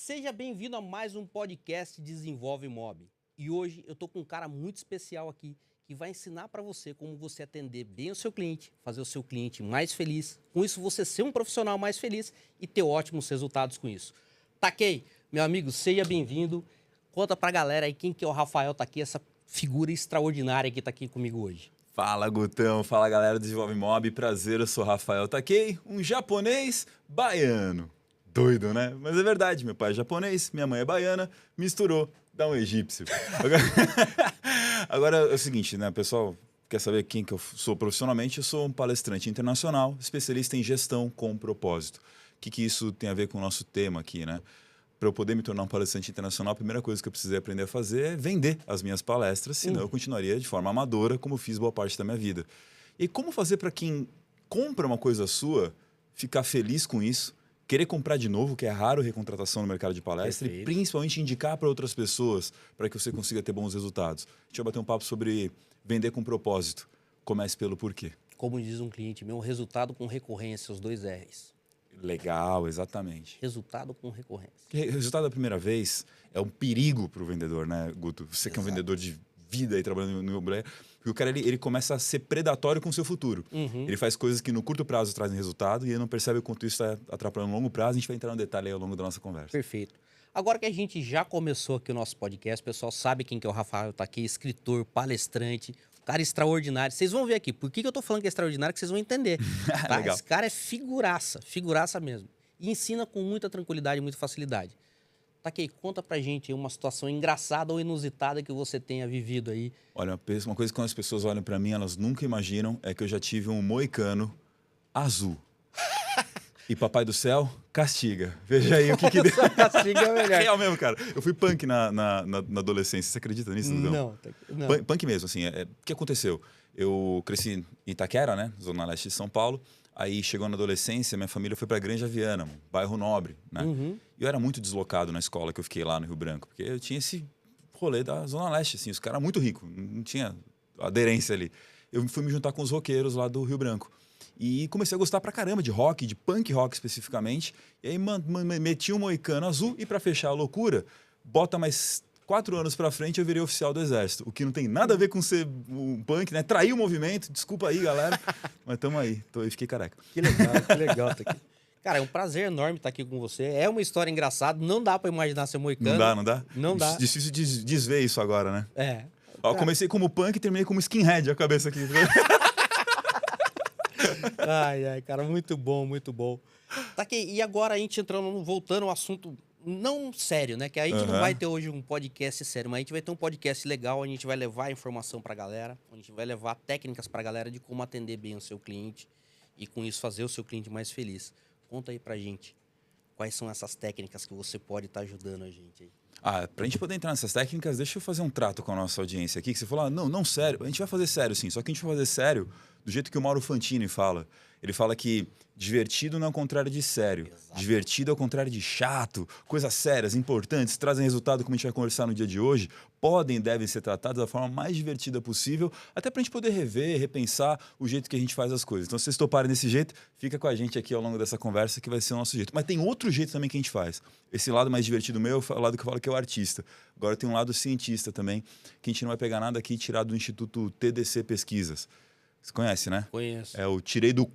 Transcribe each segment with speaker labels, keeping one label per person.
Speaker 1: Seja bem-vindo a mais um podcast Desenvolve Mob. E hoje eu tô com um cara muito especial aqui que vai ensinar para você como você atender bem o seu cliente, fazer o seu cliente mais feliz. Com isso você ser um profissional mais feliz e ter ótimos resultados com isso. Takei, meu amigo, seja bem-vindo. Conta pra galera aí quem que é o Rafael Takei, essa figura extraordinária que tá aqui comigo hoje.
Speaker 2: Fala, Gutão. Fala, galera do Desenvolve Mob. Prazer, eu sou Rafael Takei, um japonês baiano. Doido, né? Mas é verdade, meu pai é japonês, minha mãe é baiana, misturou, dá um egípcio. Agora é o seguinte, né, pessoal? Quer saber quem que eu sou profissionalmente? Eu sou um palestrante internacional, especialista em gestão com propósito. O que isso tem a ver com o nosso tema aqui, né? Para eu poder me tornar um palestrante internacional, a primeira coisa que eu precisei aprender a fazer é vender as minhas palestras, senão eu continuaria de forma amadora, como fiz boa parte da minha vida. E como fazer para quem compra uma coisa sua ficar feliz com isso, querer comprar de novo, que é raro recontratação no mercado de palestra,
Speaker 1: Perfeito.
Speaker 2: E principalmente indicar para outras pessoas para que você consiga ter bons resultados. A gente vai bater um papo sobre vender com propósito. Comece pelo porquê.
Speaker 1: Como diz um cliente meu, resultado com recorrência, os 2 R's.
Speaker 2: Legal, exatamente.
Speaker 1: Resultado com recorrência.
Speaker 2: Resultado da primeira vez é um perigo para o vendedor, né, Guto? Você que é um vendedor de vida aí trabalhando no imobiliário, porque o cara ele começa a ser predatório com o seu futuro. Ele faz coisas que no curto prazo trazem resultado e ele não percebe o quanto isso está atrapalhando no longo prazo. A gente vai entrar no detalhe aí ao longo da nossa conversa.
Speaker 1: Perfeito. Agora que a gente já começou aqui o nosso podcast, o pessoal sabe quem que é o Rafael Takei, escritor, palestrante, um cara extraordinário. Vocês vão ver aqui. Por que eu tô falando que é extraordinário? Que vocês vão entender. Tá?
Speaker 2: Legal.
Speaker 1: Esse cara é figuraça mesmo. E ensina com muita tranquilidade e muita facilidade. Takei, conta pra gente aí uma situação engraçada ou inusitada que você tenha vivido aí.
Speaker 2: Olha, uma coisa que quando as pessoas olham para mim, elas nunca imaginam é que eu já tive um moicano azul. E Papai do Céu castiga. Veja aí o que deu.
Speaker 1: Castiga é melhor.
Speaker 2: Real mesmo, cara. Eu fui punk na adolescência. Você acredita nisso?
Speaker 1: Não.
Speaker 2: Punk mesmo, assim. O que aconteceu? Eu cresci em Itaquera, né? Zona Leste de São Paulo. Aí chegou na adolescência, minha família foi para Granja Viana, bairro nobre, né? E eu era muito deslocado na escola que eu fiquei lá no Rio Branco, porque eu tinha esse rolê da Zona Leste, assim, os caras muito ricos, não tinha aderência ali. Eu fui me juntar com os roqueiros lá do Rio Branco. E comecei a gostar pra caramba de rock, de punk rock especificamente. E aí meti um moicano azul e para fechar a loucura, bota mais 4 anos pra frente eu virei oficial do Exército. O que não tem nada a ver com ser um punk, né? Trair o movimento, desculpa aí, galera. Mas tamo aí, fiquei careca.
Speaker 1: Que legal, Takei. Cara, é um prazer enorme estar aqui com você. É uma história engraçada, não dá pra imaginar ser moicano.
Speaker 2: Não dá?
Speaker 1: Não dá.
Speaker 2: Difícil desver isso agora, né?
Speaker 1: É.
Speaker 2: Ó, comecei como punk e terminei como skinhead a cabeça aqui.
Speaker 1: Ai, cara, muito bom. Takei, e agora a gente voltando ao assunto não sério, né? Que a gente não vai ter hoje um podcast sério, mas a gente vai ter um podcast legal, onde a gente vai levar informação pra galera, onde a gente vai levar técnicas pra galera de como atender bem o seu cliente e com isso fazer o seu cliente mais feliz. Conta aí pra gente quais são essas técnicas que você pode estar ajudando a gente aí.
Speaker 2: Pra gente poder entrar nessas técnicas, deixa eu fazer um trato com a nossa audiência aqui, que você falou, não, sério, a gente vai fazer sério sim, só que a gente vai fazer sério do jeito que o Mauro Fantini fala. Ele fala que divertido não é o contrário de sério. Exato. Divertido é o contrário de chato. Coisas sérias, importantes, trazem resultado, como a gente vai conversar no dia de hoje, podem e devem ser tratadas da forma mais divertida possível, até para a gente poder rever, repensar o jeito que a gente faz as coisas. Então, se vocês toparem desse jeito, fica com a gente aqui ao longo dessa conversa, que vai ser o nosso jeito. Mas tem outro jeito também que a gente faz. Esse lado mais divertido meu é o lado que eu falo que é o artista. Agora tem um lado cientista também, que a gente não vai pegar nada aqui tirado do Instituto TDC Pesquisas. Você conhece, né?
Speaker 1: Conheço.
Speaker 2: Eu tirei do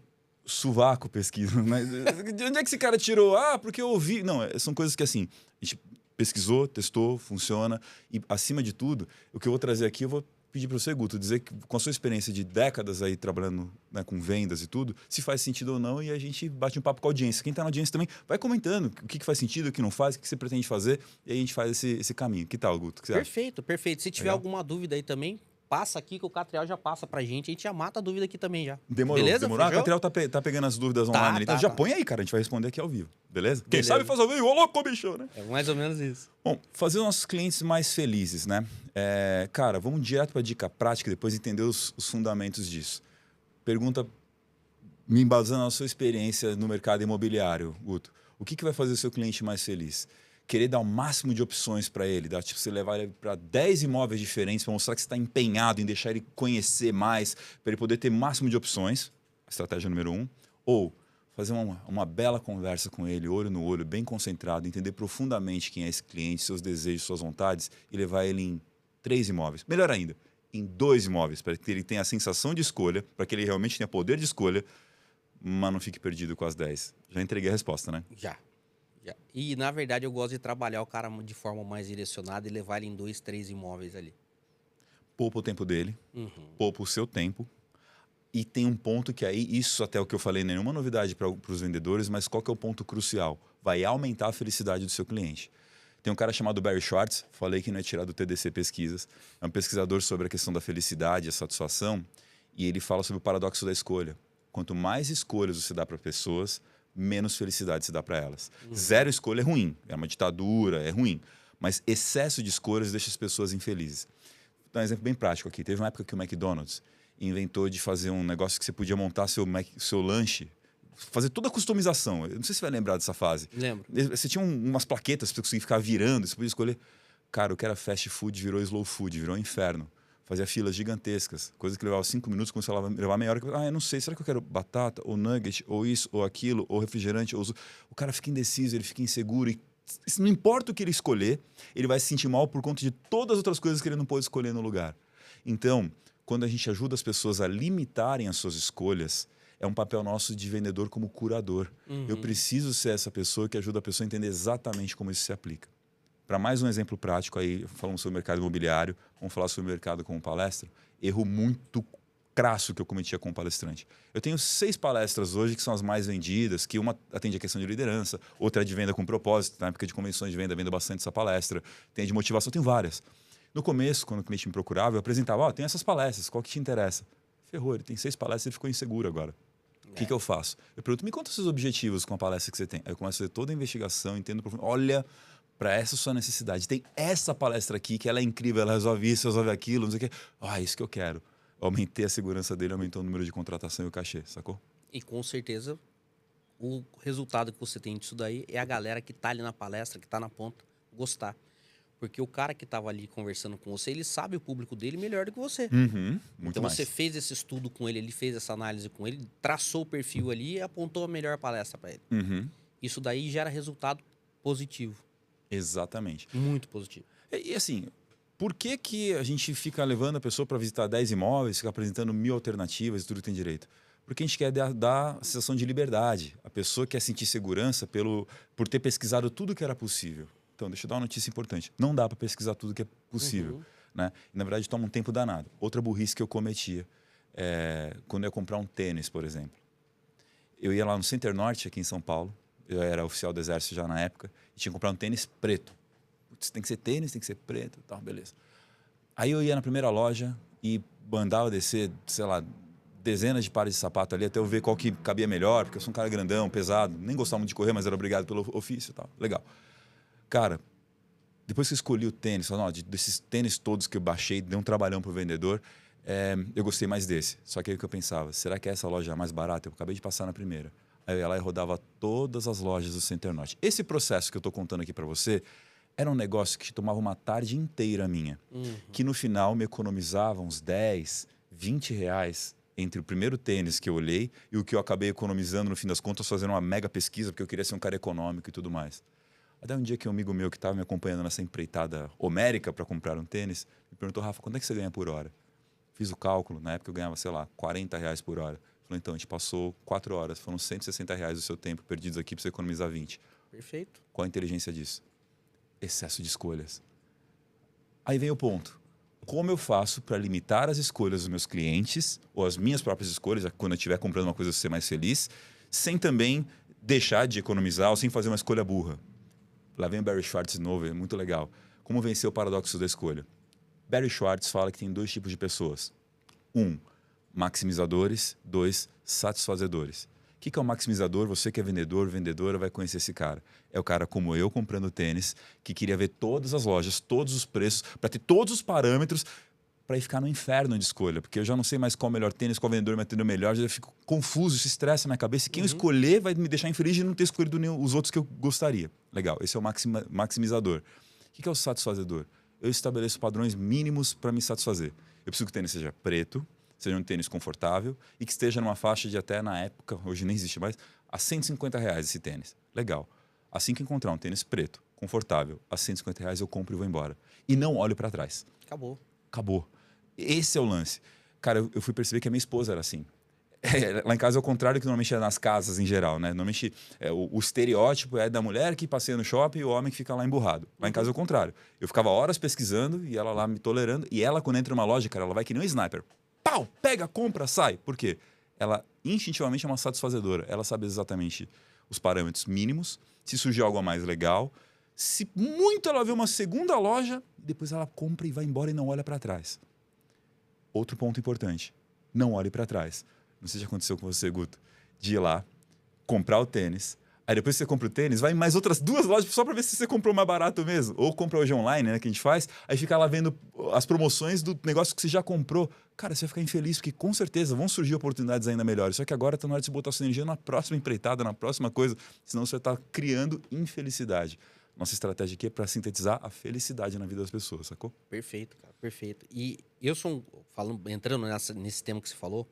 Speaker 2: sovaco pesquisa. Mas de onde é que esse cara tirou? Porque eu ouvi. Não, são coisas que assim, a gente pesquisou, testou, funciona. E acima de tudo, o que eu vou trazer aqui, eu vou pedir para você, Guto, dizer que com a sua experiência de décadas aí trabalhando, né, com vendas e tudo, se faz sentido ou não, e a gente bate um papo com a audiência. Quem está na audiência também vai comentando o que faz sentido, o que não faz, o que você pretende fazer, e aí a gente faz esse caminho. Que tal, Guto? O que você acha?
Speaker 1: Perfeito. Se tiver alguma dúvida aí também, passa aqui que o Catriel já passa pra gente. A gente já mata a dúvida aqui também já.
Speaker 2: Demorou. O Catriel tá pegando as dúvidas online ali. Então já põe aí, cara. A gente vai responder aqui ao vivo. Beleza? Quem sabe faz ao vivo. Ô, louco, bicho, né?
Speaker 1: É mais ou menos isso.
Speaker 2: Bom, fazer os nossos clientes mais felizes, né? Cara, vamos direto pra dica prática e depois entender os fundamentos disso. Pergunta me embasando na sua experiência no mercado imobiliário, Guto. O que vai fazer o seu cliente mais feliz? Querer dar o máximo de opções para ele, tipo, você levar ele para 10 imóveis diferentes para mostrar que você está empenhado em deixar ele conhecer mais, para ele poder ter o máximo de opções, estratégia número 1, ou fazer uma bela conversa com ele, olho no olho, bem concentrado, entender profundamente quem é esse cliente, seus desejos, suas vontades, e levar ele em 3 imóveis. Melhor ainda, em 2 imóveis, para que ele tenha a sensação de escolha, para que ele realmente tenha poder de escolha, mas não fique perdido com as 10. Já entreguei a resposta, né?
Speaker 1: Já. E, na verdade, eu gosto de trabalhar o cara de forma mais direcionada e levar ele em 2, 3 imóveis ali.
Speaker 2: Poupa o tempo dele, poupa o seu tempo. E tem um ponto que aí, isso até o que eu falei, nenhuma novidade para os vendedores, mas qual que é o ponto crucial? Vai aumentar a felicidade do seu cliente. Tem um cara chamado Barry Schwartz, falei que não é tirado do TDC Pesquisas, é um pesquisador sobre a questão da felicidade e a satisfação, e ele fala sobre o paradoxo da escolha. Quanto mais escolhas você dá para pessoas, menos felicidade se dá para elas. 0 escolha é ruim, é uma ditadura, é ruim. Mas excesso de escolhas deixa as pessoas infelizes. Vou dar um exemplo bem prático aqui. Teve uma época que o McDonald's inventou de fazer um negócio que você podia montar seu lanche, fazer toda a customização. Eu não sei se você vai lembrar dessa fase.
Speaker 1: Lembro.
Speaker 2: Você tinha umas plaquetas para você conseguir ficar virando, você podia escolher. Cara, o que era fast food virou slow food, virou um inferno. Fazia filas gigantescas, coisa que levava 5 minutos, começou a levar meia hora. Eu não sei, será que eu quero batata, ou nugget, ou isso, ou aquilo, ou refrigerante? Ou... O cara fica indeciso, ele fica inseguro. E não importa o que ele escolher, ele vai se sentir mal por conta de todas as outras coisas que ele não pôde escolher no lugar. Então, quando a gente ajuda as pessoas a limitarem as suas escolhas, é um papel nosso de vendedor como curador. Eu preciso ser essa pessoa que ajuda a pessoa a entender exatamente como isso se aplica. Para mais um exemplo prático, aí falamos sobre o mercado imobiliário, vamos falar sobre o mercado como palestra. Erro muito crasso que eu cometia como palestrante. Eu tenho 6 palestras hoje que são as mais vendidas, que uma atende a questão de liderança, outra é de venda com propósito, na época de convenções de venda, vendo bastante essa palestra. Tem a de motivação, tenho várias. No começo, quando o cliente me procurava, eu apresentava, tem essas palestras, qual que te interessa? Ferrou, ele tem 6 palestras e ele ficou inseguro agora. O que eu faço? Eu pergunto, me conta os seus objetivos com a palestra que você tem. Aí eu começo a fazer toda a investigação, entendo profundo. Olha, para essa sua necessidade, tem essa palestra aqui, que ela é incrível, ela resolve isso, resolve aquilo, não sei o quê. Isso que eu quero. Eu aumentei a segurança dele, aumentou o número de contratação e o cachê, sacou?
Speaker 1: E com certeza, o resultado que você tem disso daí é a galera que tá ali na palestra, que tá na ponta, gostar. Porque o cara que estava ali conversando com você, ele sabe o público dele melhor do que você.
Speaker 2: Muito
Speaker 1: então
Speaker 2: mais.
Speaker 1: Você fez esse estudo com ele fez essa análise com ele, traçou o perfil ali e apontou a melhor palestra para ele. Isso daí gera resultado positivo.
Speaker 2: Exatamente.
Speaker 1: Muito positivo.
Speaker 2: E assim, por que a gente fica levando a pessoa para visitar 10 imóveis, fica apresentando 1000 alternativas e tudo que tem direito? Porque a gente quer dar a sensação de liberdade. A pessoa quer sentir segurança por ter pesquisado tudo que era possível. Então, deixa eu dar uma notícia importante. Não dá para pesquisar tudo que é possível. Né? E, na verdade, toma um tempo danado. Outra burrice que eu cometia, quando eu ia comprar um tênis, por exemplo. Eu ia lá no Center Norte, aqui em São Paulo. Eu era oficial do Exército já na época. E tinha que comprar um tênis preto. Putz, tem que ser tênis, tem que ser preto. Tá, beleza. Aí eu ia na primeira loja e mandava descer, sei lá, dezenas de pares de sapato ali até eu ver qual que cabia melhor. Porque eu sou um cara grandão, pesado. Nem gostava muito de correr, mas era obrigado pelo ofício e tal. Legal. Cara, depois que eu escolhi o tênis, desses tênis todos que eu baixei, dei um trabalhão pro vendedor, eu gostei mais desse. Só que aí o que eu pensava, será que essa loja é a mais barata? Eu acabei de passar na primeira. Aí eu ia lá e rodava todas as lojas do Center Norte. Esse processo que eu estou contando aqui para você era um negócio que tomava uma tarde inteira minha. Que no final me economizava uns 10, 20 reais entre o primeiro tênis que eu olhei e o que eu acabei economizando no fim das contas fazendo uma mega pesquisa, porque eu queria ser um cara econômico e tudo mais. Até um dia que um amigo meu que estava me acompanhando nessa empreitada homérica para comprar um tênis, me perguntou, Rafa, quanto é que você ganha por hora? Fiz o cálculo, na época eu ganhava, sei lá, 40 reais por hora. Falei, então, a gente passou 4 horas, foram 160 reais do seu tempo perdidos aqui para você economizar 20.
Speaker 1: Perfeito.
Speaker 2: Qual a inteligência disso? Excesso de escolhas. Aí vem o ponto. Como eu faço para limitar as escolhas dos meus clientes, ou as minhas próprias escolhas, quando eu estiver comprando uma coisa para ser mais feliz, sem também deixar de economizar ou sem fazer uma escolha burra? Lá vem o Barry Schwartz de novo, é muito legal. Como vencer o paradoxo da escolha? Barry Schwartz fala que tem 2 tipos de pessoas. 1, maximizadores. 2, satisfazedores. O que é um maximizador? Você que é vendedor, vendedora, vai conhecer esse cara. É o cara como eu comprando tênis, que queria ver todas as lojas, todos os preços, para ter todos os parâmetros, para ir ficar no inferno de escolha. Porque eu já não sei mais qual o melhor tênis, qual vendedor me atendeu melhor, já fico confuso, isso estressa a minha cabeça. E quem eu escolher vai me deixar infeliz de não ter escolhido os outros que eu gostaria. Legal, esse é o maximizador. O que é o satisfazedor? Eu estabeleço padrões mínimos para me satisfazer. Eu preciso que o tênis seja preto, seja um tênis confortável e que esteja numa faixa de até, na época, hoje nem existe mais, a R$ 150 esse tênis. Legal. Assim que encontrar um tênis preto, confortável, a R$ 150 eu compro e vou embora. E não olho para trás.
Speaker 1: Acabou.
Speaker 2: Acabou. Esse é o lance. Cara, eu fui perceber que a minha esposa era assim. Lá em casa é o contrário que normalmente é nas casas em geral, né? Normalmente o estereótipo é da mulher que passeia no shopping e o homem que fica lá emburrado. Lá em casa é o contrário. Eu ficava horas pesquisando e ela lá me tolerando. E ela, quando entra numa loja, cara, ela vai que nem um sniper. Pau! Pega, compra, sai. Por quê? Ela instintivamente é uma satisfazedora. Ela sabe exatamente os parâmetros mínimos. Se surgir algo a mais legal. Se muito ela vê uma segunda loja, depois ela compra e vai embora e não olha para trás. Outro ponto importante. Não olhe para trás. Não sei se já aconteceu com você, Guto, de ir lá, comprar o tênis, aí depois que você compra o tênis, vai em mais outras 2 lojas só para ver se você comprou mais barato mesmo. Ou compra hoje online, né, que a gente faz, aí fica lá vendo as promoções do negócio que você já comprou. Cara, você vai ficar infeliz, porque com certeza vão surgir oportunidades ainda melhores. Só que agora está na hora de você botar sua energia na próxima empreitada, na próxima coisa, senão você está criando infelicidade. Nossa estratégia aqui é para sintetizar a felicidade na vida das pessoas, sacou?
Speaker 1: Perfeito, cara, perfeito. E eu sou, entrando nesse tema que você falou,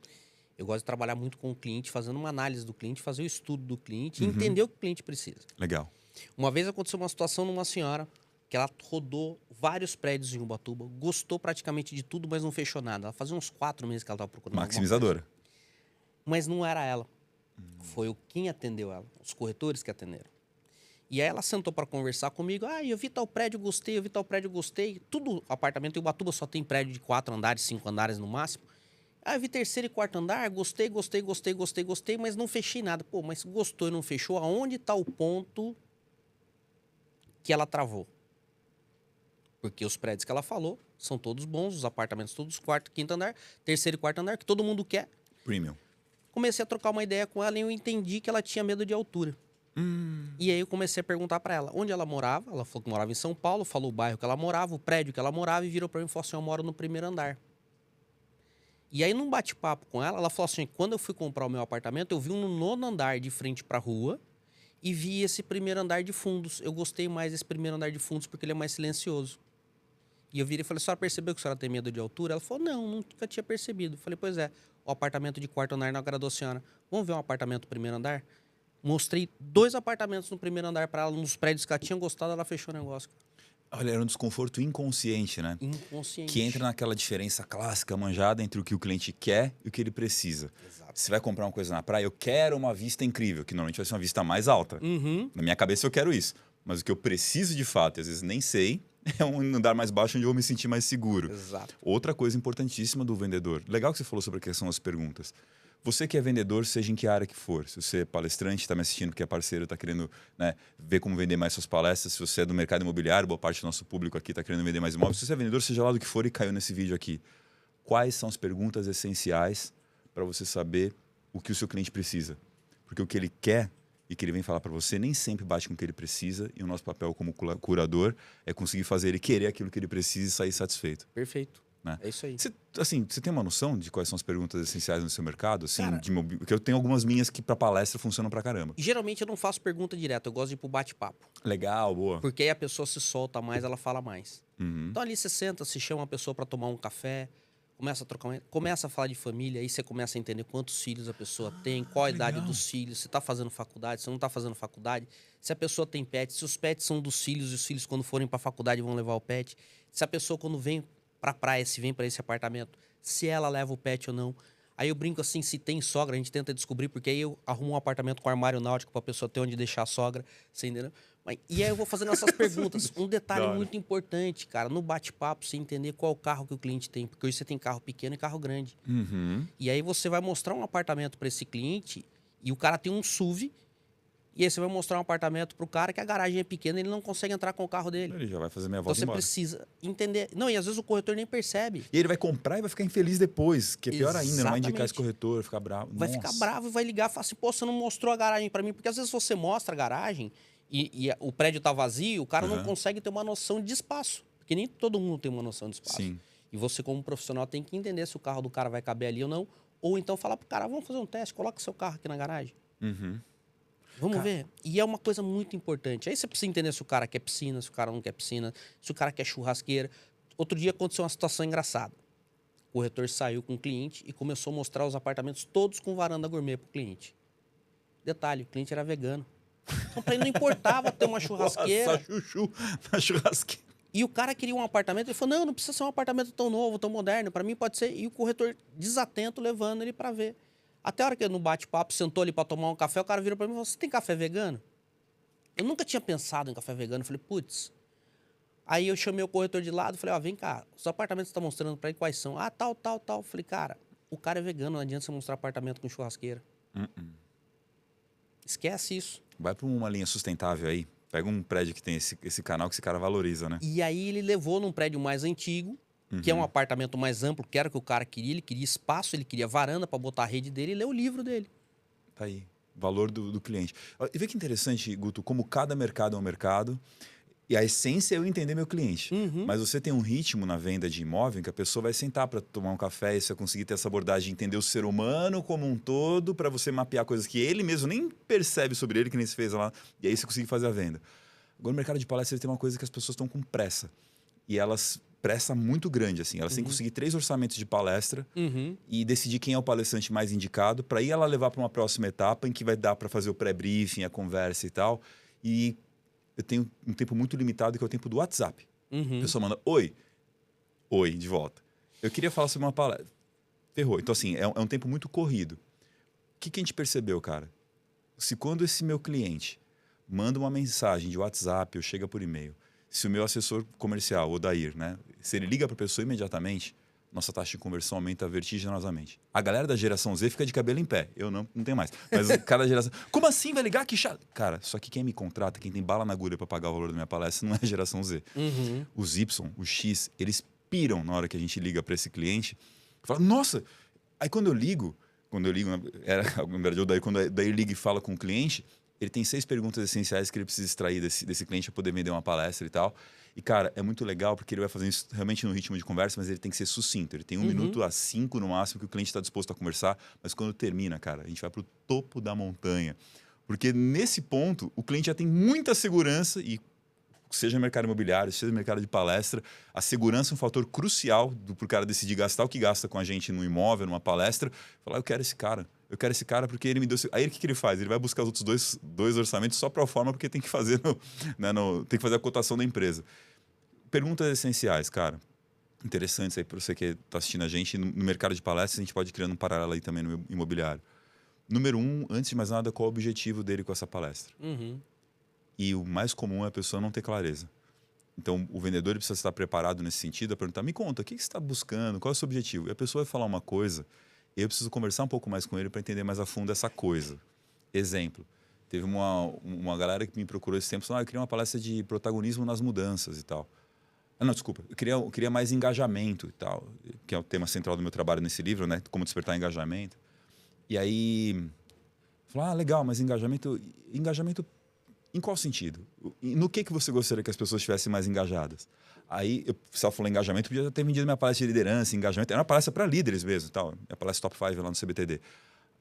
Speaker 1: eu gosto de trabalhar muito com o cliente, fazendo uma análise do cliente, fazer o estudo do cliente e entender o que o cliente precisa.
Speaker 2: Legal.
Speaker 1: Uma vez aconteceu uma situação numa senhora que ela rodou vários prédios em Ubatuba, gostou praticamente de tudo, mas não fechou nada. Ela fazia uns 4 meses que ela estava procurando.
Speaker 2: Maximizadora.
Speaker 1: Mas não era ela. Foi quem atendeu ela, os corretores que atenderam. E aí ela sentou para conversar comigo. Ah, eu vi tal prédio, gostei, eu vi tal prédio, gostei. Tudo, apartamento em Ubatuba só tem prédio de 4 andares, 5 andares no máximo. Ah, eu vi 3º e 4º andar, gostei, mas não fechei nada. Pô, mas gostou e não fechou, aonde está o ponto que ela travou? Porque os prédios que ela falou são todos bons, os apartamentos todos 4º, 5º andar, 3º e 4º andar, que todo mundo quer.
Speaker 2: Premium.
Speaker 1: Comecei a trocar uma ideia com ela e eu entendi que ela tinha medo de altura. E aí eu comecei a perguntar para ela onde ela morava. Ela falou que morava em São Paulo, falou o bairro que ela morava, o prédio que ela morava e virou para mim e falou assim, eu moro no 1º andar. E aí, num bate-papo com ela, ela falou assim, quando eu fui comprar o meu apartamento, eu vi um 9º andar de frente para a rua e vi esse 1º andar de fundos. Eu gostei mais desse 1º andar de fundos porque ele é mais silencioso. E eu virei e falei, a senhora percebeu que a senhora tem medo de altura? Ela falou, não, nunca tinha percebido. Eu falei, pois é, o apartamento de 4º andar não agradou a senhora. Vamos ver um apartamento 1º andar? Mostrei 2 apartamentos no 1º andar para ela, nos prédios que ela tinha gostado, ela fechou o negócio.
Speaker 2: Olha, era um desconforto inconsciente, né?
Speaker 1: Inconsciente.
Speaker 2: Que entra naquela diferença clássica, manjada, entre o que o cliente quer e o que ele precisa.
Speaker 1: Exato.
Speaker 2: Você vai comprar uma coisa na praia, eu quero uma vista incrível, que normalmente vai ser uma vista mais alta. Na minha cabeça eu quero isso. Mas o que eu preciso de fato, e às vezes nem sei, é um andar mais baixo onde eu vou me sentir mais seguro.
Speaker 1: Exato.
Speaker 2: Outra coisa importantíssima do vendedor. Legal que você falou sobre a questão das perguntas. Você que é vendedor, seja em que área que for. Se você é palestrante, está me assistindo porque é parceiro, está querendo, né, ver como vender mais suas palestras. Se você é do mercado imobiliário, boa parte do nosso público aqui está querendo vender mais imóveis. Se você é vendedor, seja lá do que for e caiu nesse vídeo aqui. Quais são as perguntas essenciais para você saber o que o seu cliente precisa? Porque o que ele quer e que ele vem falar para você nem sempre bate com o que ele precisa. E o nosso papel como curador é conseguir fazer ele querer aquilo que ele precisa e sair satisfeito.
Speaker 1: Perfeito.
Speaker 2: Né?
Speaker 1: É isso aí.
Speaker 2: Você tem uma noção de quais são as perguntas essenciais no seu mercado? Assim,
Speaker 1: Cara,
Speaker 2: porque eu tenho algumas minhas que para palestra funcionam pra caramba.
Speaker 1: Geralmente eu não faço pergunta direta, eu gosto de ir pro bate-papo.
Speaker 2: Legal, boa.
Speaker 1: Porque aí a pessoa se solta mais, ela fala mais. Então ali você senta, se chama a pessoa para tomar um café, começa a trocar, começa a falar de família, aí você começa a entender quantos filhos a pessoa tem, qual a idade dos filhos, se tá fazendo faculdade, se não tá fazendo faculdade, se a pessoa tem pet, se os pets são dos filhos e os filhos quando forem pra faculdade vão levar o pet, se a pessoa quando vem pra praia, se vem pra esse apartamento, se ela leva o pet ou não. Aí eu brinco assim, se tem sogra, a gente tenta descobrir, porque aí eu arrumo um apartamento com armário náutico pra pessoa ter onde deixar a sogra, você entendeu? E aí eu vou fazendo essas perguntas. Um detalhe muito importante, cara, no bate-papo, você entender qual o carro que o cliente tem, porque hoje você tem carro pequeno e carro grande. E aí você vai mostrar um apartamento para esse cliente e o cara tem um SUV, e aí você vai mostrar um apartamento pro cara que a garagem é pequena e ele não consegue entrar com o carro dele.
Speaker 2: Ele já vai fazer meia
Speaker 1: Então
Speaker 2: volta
Speaker 1: você
Speaker 2: embora.
Speaker 1: precisa entender. Não, e às vezes o corretor nem percebe.
Speaker 2: E ele vai comprar e vai ficar infeliz depois, que é pior ainda, não vai indicar esse
Speaker 1: Exatamente.
Speaker 2: corretor, ficar bravo.
Speaker 1: Vai ficar bravo e vai ligar e falar assim, pô, você não mostrou a garagem para mim. Porque às vezes você mostra a garagem e o prédio tá vazio, o cara não consegue ter uma noção de espaço. Porque nem todo mundo tem uma noção de espaço.
Speaker 2: Sim.
Speaker 1: E você, como profissional, tem que entender se o carro do cara vai caber ali ou não. Ou então falar pro cara, vamos fazer um teste, coloca seu carro aqui na garagem. Vamos ver. E é uma coisa muito importante. Aí você precisa entender se o cara quer piscina, se o cara não quer piscina, se o cara quer churrasqueira. Outro dia aconteceu uma situação engraçada. corretor saiu com o cliente e começou a mostrar os apartamentos todos com varanda gourmet pro cliente. Detalhe, o cliente era vegano. Então, pra ele não importava ter uma churrasqueira.
Speaker 2: Nossa, chuchu na churrasqueira.
Speaker 1: E o cara queria um apartamento, ele falou, não precisa ser um apartamento tão novo, tão moderno, para mim pode ser. E o corretor desatento levando ele para ver. Até a hora que ele no bate-papo sentou ali para tomar um café, o cara virou para mim e falou, você tem café vegano? Eu nunca tinha pensado em café vegano, eu falei, putz. Aí eu chamei o corretor de lado, falei, ó, vem cá, os apartamentos que você tá mostrando para ele quais são? Ah, tal. Eu falei, cara, o cara é vegano, não adianta você mostrar apartamento com churrasqueira. Esquece isso.
Speaker 2: Vai para uma linha sustentável aí. Pega um prédio que tem esse canal que esse cara valoriza, né?
Speaker 1: E aí ele levou num prédio mais antigo, que é um apartamento mais amplo, que era o que o cara queria. Ele queria espaço, ele queria varanda para botar a rede dele e ler o livro dele.
Speaker 2: Tá aí. Valor do cliente. E vê que interessante, Guto, como cada mercado é um mercado. E a essência é eu entender meu cliente. Mas você tem um ritmo na venda de imóvel que a pessoa vai sentar para tomar um café e você vai conseguir ter essa abordagem de entender o ser humano como um todo, para você mapear coisas que ele mesmo nem percebe sobre ele, que nem se fez lá, e aí você conseguir fazer a venda. Agora, no mercado de palestra, tem uma coisa que as pessoas estão com pressa. E elas pressa muito grande, assim. Elas têm que conseguir 3 orçamentos de palestra e decidir quem é o palestrante mais indicado, para ir ela levar para uma próxima etapa em que vai dar para fazer o pré-briefing, a conversa e tal. E eu tenho um tempo muito limitado, que é o tempo do WhatsApp. A pessoa manda, oi, de volta. Eu queria falar sobre uma palestra. Ferrou. Então, assim, é um tempo muito corrido. O que a gente percebeu, cara? Se quando esse meu cliente manda uma mensagem de WhatsApp ou chega por e-mail, se o meu assessor comercial, o Odair, né, se ele liga para a pessoa imediatamente, nossa taxa de conversão aumenta vertiginosamente. A galera da geração Z fica de cabelo em pé. Eu não tenho mais. Mas cada geração... Como assim vai ligar? Que chato. Cara, só que quem me contrata, quem tem bala na agulha para pagar o valor da minha palestra, não é a geração Z. Os Y, os X, eles piram na hora que a gente liga para esse cliente. Fala, nossa! Aí quando eu ligo, quando o Odair liga e fala com o cliente, ele tem 6 perguntas essenciais que ele precisa extrair desse cliente para poder vender uma palestra e tal. E, cara, é muito legal porque ele vai fazendo isso realmente no ritmo de conversa, mas ele tem que ser sucinto. Ele tem 1 minuto a 5 no máximo que o cliente está disposto a conversar, mas quando termina, cara, a gente vai para o topo da montanha. Porque nesse ponto, o cliente já tem muita segurança e, seja mercado imobiliário, seja mercado de palestra, a segurança é um fator crucial para o cara decidir gastar o que gasta com a gente no imóvel, numa palestra. Falar, eu quero esse cara porque ele me deu... Aí o que ele faz? Ele vai buscar os outros dois orçamentos só para a forma, porque tem que fazer tem que fazer a cotação da empresa. Perguntas essenciais, cara. Interessantes aí para você que está assistindo a gente. No mercado de palestras, a gente pode ir criando um paralelo aí também no imobiliário. Número 1, antes de mais nada, qual é o objetivo dele com essa palestra? E o mais comum é a pessoa não ter clareza. Então, o vendedor precisa estar preparado nesse sentido, a perguntar, me conta, o que você está buscando? Qual é o seu objetivo? E a pessoa vai falar uma coisa, e eu preciso conversar um pouco mais com ele para entender mais a fundo essa coisa. Exemplo, teve uma galera que me procurou esse tempo, falou, eu queria uma palestra de protagonismo nas mudanças e tal. Não, desculpa, eu queria mais engajamento e tal, que é o tema central do meu trabalho nesse livro, né? Como despertar engajamento. E aí, falou, legal, mas engajamento em qual sentido? No que você gostaria que as pessoas estivessem mais engajadas? Aí, se ela falou engajamento, eu podia ter vendido minha palestra de liderança, engajamento. Era uma palestra para líderes mesmo, tal. Minha palestra top 5 lá no CBTD.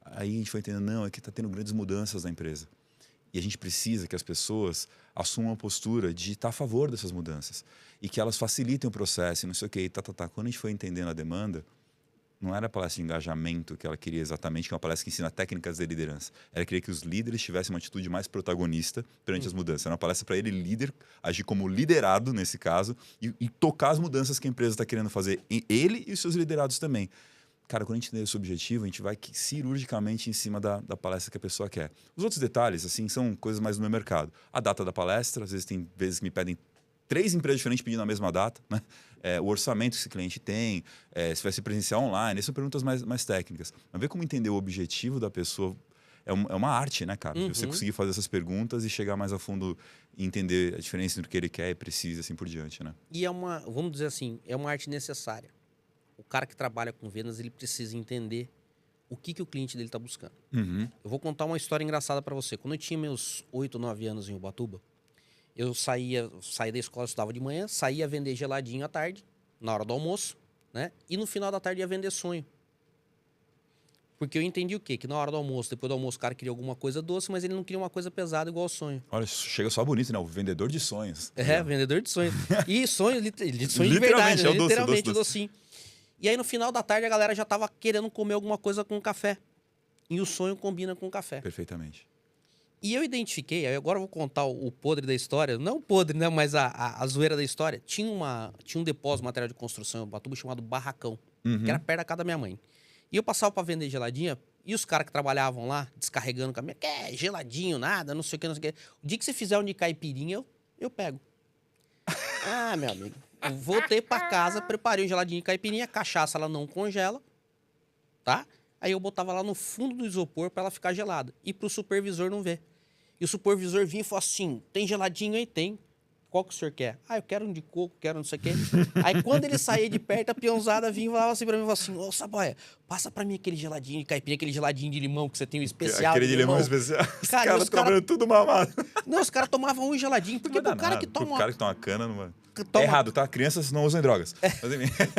Speaker 2: Aí a gente foi entendendo, não, é que está tendo grandes mudanças na empresa. E a gente precisa que as pessoas assumam a postura de estar a favor dessas mudanças. E que elas facilitem o processo, e não sei o quê. Quando a gente foi entendendo a demanda, não era a palestra de engajamento que ela queria exatamente, que é uma palestra que ensina técnicas de liderança. Ela queria que os líderes tivessem uma atitude mais protagonista perante as mudanças. Era uma palestra para ele, líder, agir como liderado, nesse caso, e tocar as mudanças que a empresa está querendo fazer. Ele e os seus liderados também. Cara, quando a gente tem esse objetivo, a gente vai cirurgicamente em cima da palestra que a pessoa quer. Os outros detalhes, assim, são coisas mais do meu mercado. A data da palestra, às vezes tem vezes que me pedem 3 empresas diferentes pedindo a mesma data, né? O orçamento que esse cliente tem, se vai ser presencial online, essas são perguntas mais técnicas. Mas ver como entender o objetivo da pessoa é uma arte, né, cara? Você conseguir fazer essas perguntas e chegar mais a fundo e entender a diferença entre o que ele quer e precisa, assim por diante, né?
Speaker 1: E vamos dizer assim, é uma arte necessária. O cara que trabalha com vendas, ele precisa entender o que o cliente dele está buscando. Eu vou contar uma história engraçada para você. Quando eu tinha meus 8, 9 anos em Ubatuba, eu saía da escola, estudava de manhã, saía vender geladinho à tarde, na hora do almoço, né? E no final da tarde ia vender sonho. Porque eu entendi o quê? Que na hora do almoço, depois do almoço, o cara queria alguma coisa doce, mas ele não queria uma coisa pesada igual o sonho.
Speaker 2: Olha, chega só bonito, né? O vendedor de sonhos.
Speaker 1: Vendedor de sonhos. E sonhos, sonhos de verdade,
Speaker 2: é o
Speaker 1: literalmente
Speaker 2: doce.
Speaker 1: docinho. E aí, no final da tarde, a galera já tava querendo comer alguma coisa com café. E o sonho combina com o café.
Speaker 2: Perfeitamente.
Speaker 1: E eu identifiquei, aí agora eu vou contar o podre da história. Não o podre, né? Mas a zoeira da história. Tinha um depósito de material de construção em Ubatuba chamado Barracão, que era perto da casa da minha mãe. E eu passava pra vender geladinha, e os caras que trabalhavam lá, descarregando caminhão, geladinho, nada, não sei o que, não sei o que. O dia que você fizer um de caipirinha, eu pego. Ah, meu amigo. Eu voltei pra casa, preparei um geladinho de caipirinha, a cachaça ela não congela, tá? Aí eu botava lá no fundo do isopor pra ela ficar gelada. E pro supervisor não ver. E o supervisor vinha e falou assim, tem geladinho aí? Tem. Qual que o senhor quer? Ah, eu quero um de coco, quero não sei o quê. Aí quando ele saía de perto, a peãozada vinha e falava assim pra mim, falava assim, ô Saboia, passa pra mim aquele geladinho de caipirinha, aquele geladinho de limão que você tem o especial.
Speaker 2: Aquele de limão especial. Os caras trabalhando tudo mamado.
Speaker 1: Não, os caras tomavam um geladinho, porque pro cara que toma...
Speaker 2: O cara que toma cana, não... É errado, tá? Crianças não usam drogas.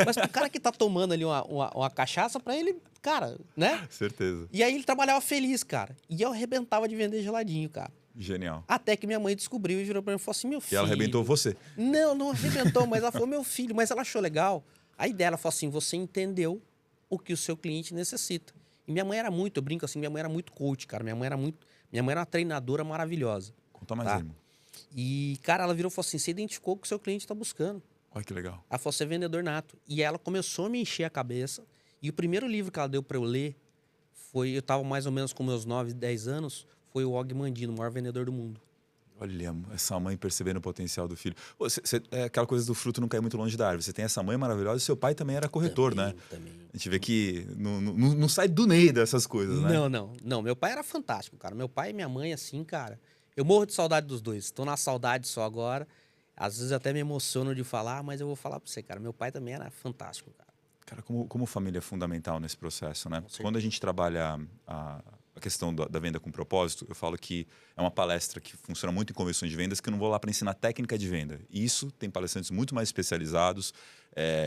Speaker 1: Mas pro cara que tá tomando ali uma cachaça, pra ele, cara, né?
Speaker 2: Certeza.
Speaker 1: E aí ele trabalhava feliz, cara. E eu arrebentava de vender geladinho, cara.
Speaker 2: Genial.
Speaker 1: Até que minha mãe descobriu e virou pra mim e falou assim, meu filho...
Speaker 2: E ela arrebentou você?
Speaker 1: Não, não arrebentou, mas ela falou, meu filho, mas ela achou legal. Aí dela falou assim, você entendeu o que o seu cliente necessita. E minha mãe era muito, eu brinco assim, minha mãe era muito coach, cara. Minha mãe era uma treinadora maravilhosa.
Speaker 2: Conta mais, irmão.
Speaker 1: E, cara, ela virou e falou assim, você identificou o que o seu cliente tá buscando.
Speaker 2: Olha que legal.
Speaker 1: Ela falou, você é vendedor nato. E ela começou a me encher a cabeça. E o primeiro livro que ela deu pra eu ler foi, eu tava mais ou menos com meus 9, 10 anos, foi o Og Mandino, o maior vendedor do mundo.
Speaker 2: Olha, essa mãe percebendo o potencial do filho. É aquela coisa do fruto não cair muito longe da árvore. Você tem essa mãe maravilhosa e seu pai também era corretor,
Speaker 1: também,
Speaker 2: né?
Speaker 1: Também.
Speaker 2: A gente vê que não sai do meio dessas coisas, né?
Speaker 1: Não. Meu pai era fantástico, cara. Meu pai e minha mãe, assim, cara... Eu morro de saudade dos dois. Tô na saudade só agora. Às vezes eu até me emociono de falar, mas eu vou falar pra você, cara. Meu pai também era fantástico, cara.
Speaker 2: Cara, como família é fundamental nesse processo, né? Quando a gente trabalha a questão da venda com propósito, eu falo que é uma palestra que funciona muito em convenções de vendas, que eu não vou lá para ensinar técnica de venda. Isso tem palestrantes muito mais especializados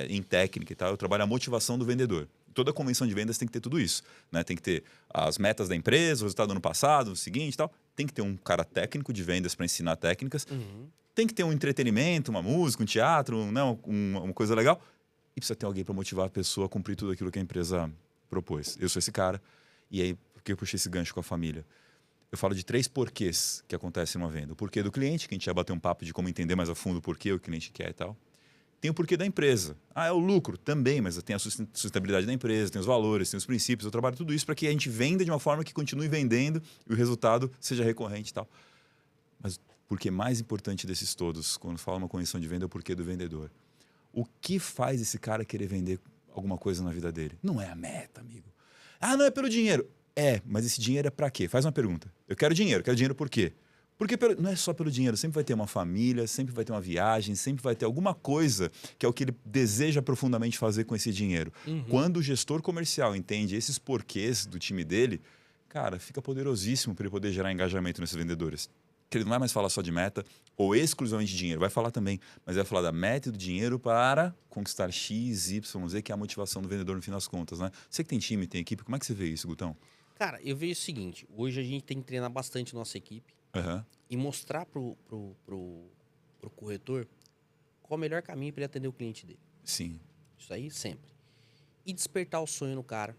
Speaker 2: em técnica e tal. Eu trabalho a motivação do vendedor. Toda convenção de vendas tem que ter tudo isso, né? Tem que ter as metas da empresa, o resultado do ano passado, o seguinte e tal. Tem que ter um cara técnico de vendas para ensinar técnicas. Tem que ter um entretenimento, uma música, um teatro, né? uma coisa legal. E precisa ter alguém para motivar a pessoa a cumprir tudo aquilo que a empresa propôs. Eu sou esse cara. E aí, por que eu puxei esse gancho com a família? Eu falo de 3 porquês que acontecem numa venda. O porquê do cliente, que a gente vai bater um papo de como entender mais a fundo o porquê o cliente quer e tal. Tem o porquê da empresa. É o lucro também, mas tem a sustentabilidade da empresa, tem os valores, tem os princípios. Eu trabalho tudo isso para que a gente venda de uma forma que continue vendendo e o resultado seja recorrente e tal. Mas o porquê mais importante desses todos, quando fala uma convenção de venda, é o porquê do vendedor. O que faz esse cara querer vender alguma coisa na vida dele? Não é a meta, amigo. Não é pelo dinheiro. Mas esse dinheiro é para quê? Faz uma pergunta. Eu quero dinheiro por quê? Porque não é só pelo dinheiro, sempre vai ter uma família, sempre vai ter uma viagem, sempre vai ter alguma coisa que é o que ele deseja profundamente fazer com esse dinheiro. Quando o gestor comercial entende esses porquês do time dele, cara, fica poderosíssimo para ele poder gerar engajamento nesses vendedores. Que ele não vai mais falar só de meta ou exclusivamente de dinheiro, vai falar também, mas vai falar da meta e do dinheiro para conquistar X, Y, Z, que é a motivação do vendedor no fim das contas, né? Você que tem time, tem equipe, como é que você vê isso, Gutão?
Speaker 1: Cara, eu vejo o seguinte, hoje a gente tem que treinar bastante nossa equipe e mostrar pro corretor qual o melhor caminho para ele atender o cliente dele.
Speaker 2: Sim.
Speaker 1: Isso aí sempre. E despertar o sonho no cara.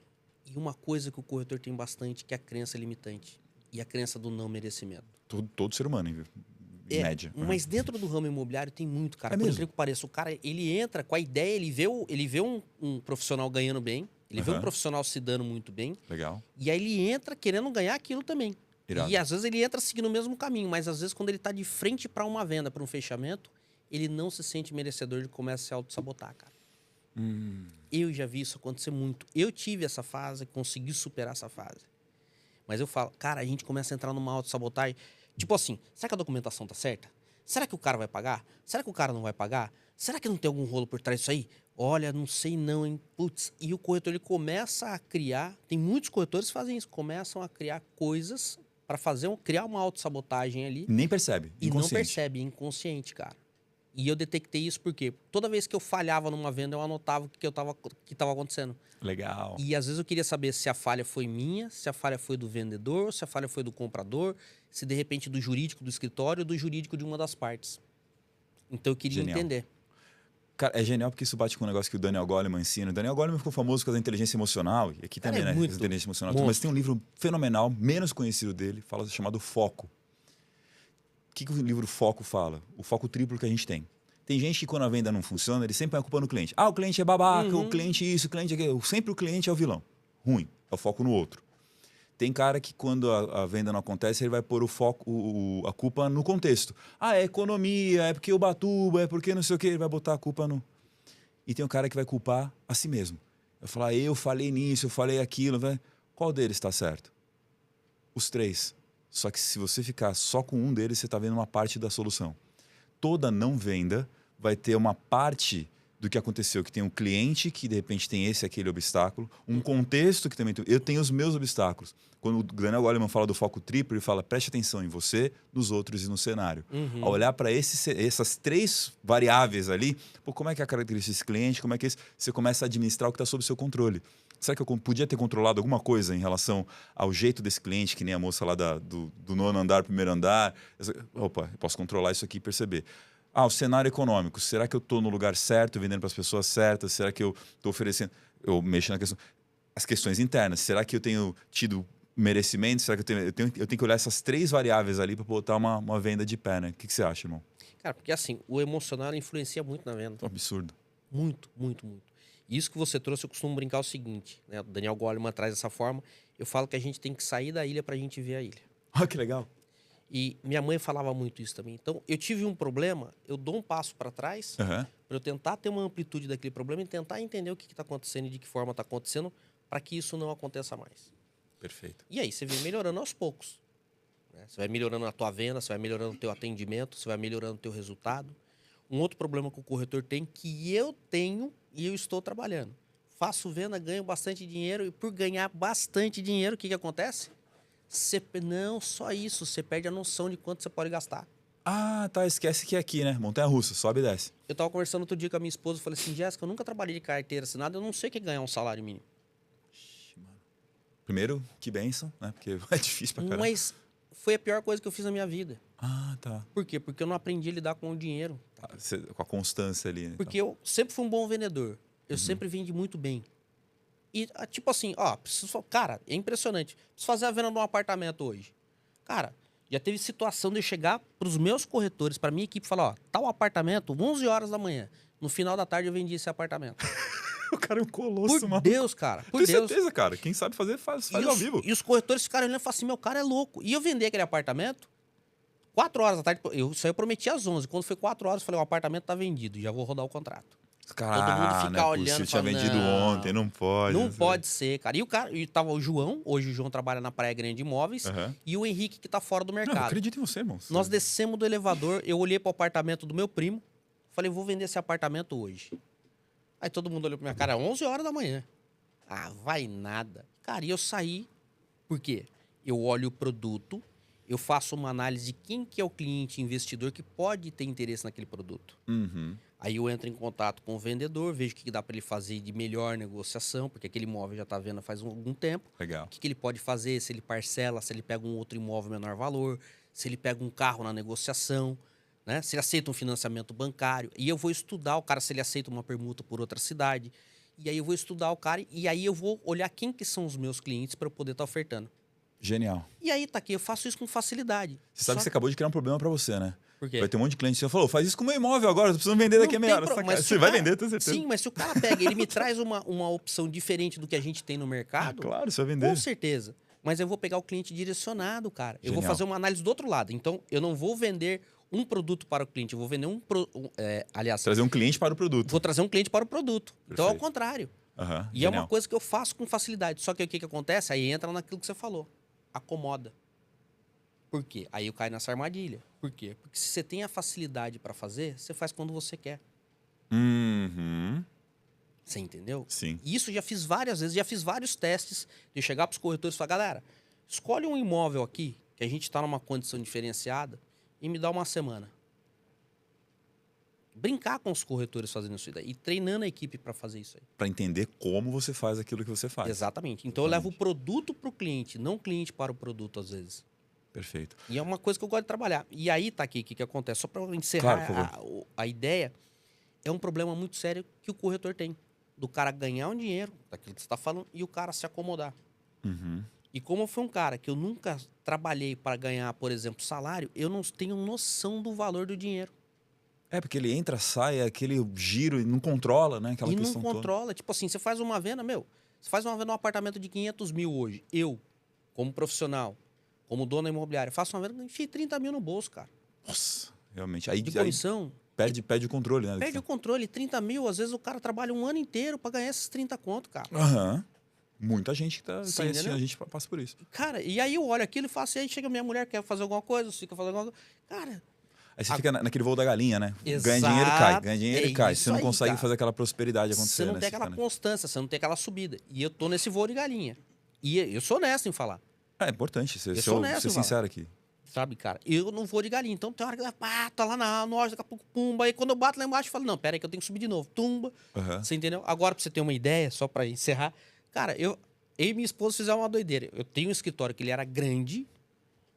Speaker 1: E uma coisa que o corretor tem bastante, que é a crença limitante e a crença do não merecimento.
Speaker 2: Todo ser humano, em média.
Speaker 1: Mas dentro do ramo imobiliário tem muito, cara.
Speaker 2: É
Speaker 1: Por
Speaker 2: mesmo?
Speaker 1: incrível que pareça, o cara, ele entra com a ideia, ele vê um profissional ganhando bem, ele vê um profissional se dando muito bem.
Speaker 2: Legal.
Speaker 1: E aí ele entra querendo ganhar aquilo também.
Speaker 2: Irado.
Speaker 1: E às vezes ele entra seguindo o mesmo caminho, mas às vezes quando ele está de frente para uma venda, para um fechamento, ele não se sente merecedor de começar a se auto-sabotar, cara. Eu já vi isso acontecer muito. Eu tive essa fase, consegui superar essa fase. Mas eu falo, cara, a gente começa a entrar numa auto-sabotagem. Tipo assim, será que a documentação tá certa? Será que o cara vai pagar? Será que o cara não vai pagar? Será que não tem algum rolo por trás disso aí? Olha, não sei não, hein? Putz, e o corretor ele começa a criar, tem muitos corretores que fazem isso, começam a criar coisas para criar uma autossabotagem ali.
Speaker 2: Nem percebe,
Speaker 1: e não percebe, inconsciente, cara. E eu detectei isso porque toda vez que eu falhava numa venda, eu anotava o que estava acontecendo.
Speaker 2: Legal.
Speaker 1: E às vezes eu queria saber se a falha foi minha, se a falha foi do vendedor, se a falha foi do comprador, se de repente do jurídico do escritório ou do jurídico de uma das partes. Então eu queria entender.
Speaker 2: Cara, é genial porque isso bate com um negócio que o Daniel Goleman ensina. O Daniel Goleman ficou famoso por causa da inteligência emocional. E aqui também, né?
Speaker 1: Muito
Speaker 2: Inteligência emocional.
Speaker 1: monstro.
Speaker 2: Mas tem um livro fenomenal, menos conhecido dele, chamado Foco. O que o livro Foco fala? O foco triplo que a gente tem. Tem gente que quando a venda não funciona, ele sempre põe a culpa no cliente. O cliente é babaca, o cliente isso, o cliente aquilo. Sempre o cliente é o vilão. Ruim. É o foco no outro. Tem cara que quando a venda não acontece, ele vai pôr a culpa no contexto. É economia, é porque o Batuba, é porque não sei o quê. Ele vai botar a culpa no... E tem um cara que vai culpar a si mesmo. Vai falar, eu falei nisso, eu falei aquilo. Qual deles está certo? Os 3. Só que se você ficar só com um deles, você está vendo uma parte da solução. Toda não venda vai ter uma parte do que aconteceu, que tem um cliente que de repente tem aquele obstáculo, um contexto que também tem... Eu tenho os meus obstáculos. Quando o Daniel Goleman fala do foco triplo, ele fala, preste atenção em você, nos outros e no cenário. Ao olhar para essas 3 variáveis ali, como é que é a característica desse cliente, como é que é isso? Você começa a administrar o que está sob seu controle. Será que eu podia ter controlado alguma coisa em relação ao jeito desse cliente, que nem a moça lá do 9º andar, 1º andar? Opa, eu posso controlar isso aqui e perceber. O cenário econômico. Será que eu estou no lugar certo, vendendo para as pessoas certas? Será que eu estou oferecendo... Eu mexo na questão... As questões internas. Será que eu tenho tido merecimento? Será que eu tenho que olhar essas 3 variáveis ali para botar uma venda de pé, né? O que você acha, irmão?
Speaker 1: Cara, porque assim, o emocional influencia muito na venda.
Speaker 2: É um absurdo.
Speaker 1: Muito, muito, muito. Isso que você trouxe, eu costumo brincar o seguinte, né? O Daniel Goleman traz dessa forma. Eu falo que a gente tem que sair da ilha para a gente ver a ilha.
Speaker 2: Que legal.
Speaker 1: E minha mãe falava muito isso também. Então, eu tive um problema, eu dou um passo para trás para eu tentar ter uma amplitude daquele problema e tentar entender o que está acontecendo e de que forma está acontecendo para que isso não aconteça mais.
Speaker 2: Perfeito.
Speaker 1: E aí, você vem melhorando aos poucos. Né? Você vai melhorando a tua venda, você vai melhorando o teu atendimento, você vai melhorando o teu resultado. Um outro problema que o corretor tem, que eu tenho e eu estou trabalhando. Faço venda, ganho bastante dinheiro e por ganhar bastante dinheiro, o que acontece? Não só isso, você perde a noção de quanto você pode gastar.
Speaker 2: Esquece que é aqui, né? Montanha-russa, sobe e desce.
Speaker 1: Eu estava conversando outro dia com a minha esposa e falei assim, Jéssica, eu nunca trabalhei de carteira assinada, eu não sei o que é ganhar um salário mínimo.
Speaker 2: Primeiro, que bênção, né? Porque é difícil pra caramba.
Speaker 1: Mas foi a pior coisa que eu fiz na minha vida.
Speaker 2: Tá.
Speaker 1: Por quê? Porque eu não aprendi a lidar com o dinheiro.
Speaker 2: Com a constância ali. Né?
Speaker 1: Porque eu sempre fui um bom vendedor. Eu sempre vendi muito bem. E, tipo assim, cara, é impressionante. Preciso fazer a venda de um apartamento hoje. Cara, já teve situação de eu chegar pros meus corretores, pra minha equipe, e falar, tal apartamento, 11 horas da manhã. No final da tarde eu vendi esse apartamento.
Speaker 2: O cara é um colosso, mano.
Speaker 1: Por Deus, cara. Por
Speaker 2: Tenho
Speaker 1: Deus.
Speaker 2: certeza, cara. Quem sabe fazer, faz ao vivo.
Speaker 1: E os corretores ficaram olhando e falaram assim, meu cara é louco. E eu vendi aquele apartamento, 4 horas da tarde, isso aí eu prometi às 11. Quando foi 4 horas, eu falei, o apartamento tá vendido, já vou rodar o contrato.
Speaker 2: Cara,
Speaker 1: todo mundo fica olhando.
Speaker 2: Eu tinha vendido ontem, não pode.
Speaker 1: Não pode ser, cara. E tava o João, hoje o João trabalha na Praia Grande Imóveis, e o Henrique que tá fora do mercado.
Speaker 2: Não, eu acredito em você, irmão.
Speaker 1: Nós descemos do elevador, eu olhei pro apartamento do meu primo, falei, vou vender esse apartamento hoje. Aí todo mundo olhou pra minha cara, 11 horas da manhã. Vai nada. Cara, e eu saí, por quê? Eu olho o produto, eu faço uma análise de quem que é o cliente investidor que pode ter interesse naquele produto. Aí eu entro em contato com o vendedor, vejo o que dá para ele fazer de melhor negociação, porque aquele imóvel já está vendo faz algum tempo.
Speaker 2: Legal.
Speaker 1: O que ele pode fazer, se ele parcela, se ele pega um outro imóvel menor valor, se ele pega um carro na negociação, né? Se ele aceita um financiamento bancário. E eu vou estudar o cara se ele aceita uma permuta por outra cidade. E aí eu vou estudar o cara e aí eu vou olhar quem que são os meus clientes para eu poder estar ofertando.
Speaker 2: Genial.
Speaker 1: E aí tá aqui, eu faço isso com facilidade.
Speaker 2: Você sabe que você acabou de criar um problema para você, né?
Speaker 1: Por quê?
Speaker 2: Vai ter um monte de cliente que você falou, faz isso com o meu imóvel agora, eu preciso vender daqui a meia hora. Você vai vender, tenho certeza.
Speaker 1: Sim, mas se o cara pega, ele me traz uma opção diferente do que a gente tem no mercado.
Speaker 2: Claro, você vai vender.
Speaker 1: Com certeza. Mas eu vou pegar o cliente direcionado, cara. Eu
Speaker 2: Genial.
Speaker 1: vou fazer uma análise do outro lado. Então, eu não vou vender um produto para o cliente, eu vou vender aliás...
Speaker 2: Trazer um cliente para o produto.
Speaker 1: Vou trazer um cliente para o produto.
Speaker 2: Perfeito.
Speaker 1: Então, é o contrário. E
Speaker 2: Genial.
Speaker 1: é uma coisa que eu faço com facilidade. Só que o que acontece? Aí entra naquilo que você falou. Acomoda. Por quê? Aí eu caio nessa armadilha. Por quê? Porque se você tem a facilidade para fazer, você faz quando você quer. Você entendeu?
Speaker 2: Sim.
Speaker 1: E isso já fiz várias vezes, já fiz vários testes de chegar para os corretores e falar, galera, escolhe um imóvel aqui, que a gente está numa condição diferenciada, e me dá uma semana. Brincar com os corretores fazendo isso daí, e treinando a equipe para fazer isso aí.
Speaker 2: Para entender como você faz aquilo que você faz.
Speaker 1: Exatamente. Então eu levo o produto para o cliente, não o cliente para o produto, às vezes.
Speaker 2: Perfeito.
Speaker 1: E é uma coisa que eu gosto de trabalhar. E aí, tá aqui, o que acontece? Só para encerrar
Speaker 2: claro,
Speaker 1: a ideia, é um problema muito sério que o corretor tem. Do cara ganhar um dinheiro, daquilo que você está falando, e o cara se acomodar.
Speaker 2: Uhum.
Speaker 1: E como eu fui um cara que eu nunca trabalhei para ganhar, por exemplo, salário, eu não tenho noção do valor do dinheiro.
Speaker 2: É, porque ele entra, sai, é aquele giro e não controla, né? Aquela
Speaker 1: E não
Speaker 2: questão toda.
Speaker 1: controla. Tipo assim, você faz uma venda, você faz uma venda num apartamento de 500 mil hoje. Eu, como profissional, como dono da imobiliária, faço uma venda, enfio 30 mil no bolso, cara.
Speaker 2: Nossa, realmente. Aí,
Speaker 1: De comissão.
Speaker 2: perde o controle, né?
Speaker 1: Perde o controle. 30 mil, às vezes o cara trabalha um ano inteiro para ganhar esses 30 conto, cara.
Speaker 2: Aham. Muita gente que tá
Speaker 1: Sim,
Speaker 2: assistindo, a gente passa por isso.
Speaker 1: Cara, e aí eu olho aquilo e faço, aí chega minha mulher, quer fazer alguma coisa, fica fazendo alguma coisa. Cara,
Speaker 2: Aí você fica naquele voo da galinha, né?
Speaker 1: Exato,
Speaker 2: Ganha dinheiro e cai, ganha dinheiro e cai.
Speaker 1: isso
Speaker 2: Você não
Speaker 1: aí,
Speaker 2: consegue
Speaker 1: cara.
Speaker 2: fazer aquela prosperidade acontecer.
Speaker 1: você não
Speaker 2: né?
Speaker 1: tem aquela constância, você não tem aquela subida. E eu tô nesse voo de galinha. E eu sou honesto em falar,
Speaker 2: É importante
Speaker 1: Eu sou honesto,
Speaker 2: ser sincero aqui.
Speaker 1: sabe, cara? Eu não vou de galinha. Então tem hora que tá lá na loja, daqui a pouco pumba. Aí quando eu bato lá embaixo, eu falo, não, pera aí que eu tenho que subir de novo. Tumba.
Speaker 2: Aham.
Speaker 1: Você entendeu? Agora, pra você ter uma ideia, só pra encerrar. Cara, eu e minha esposa fizemos uma doideira. Eu tenho um escritório que ele era grande.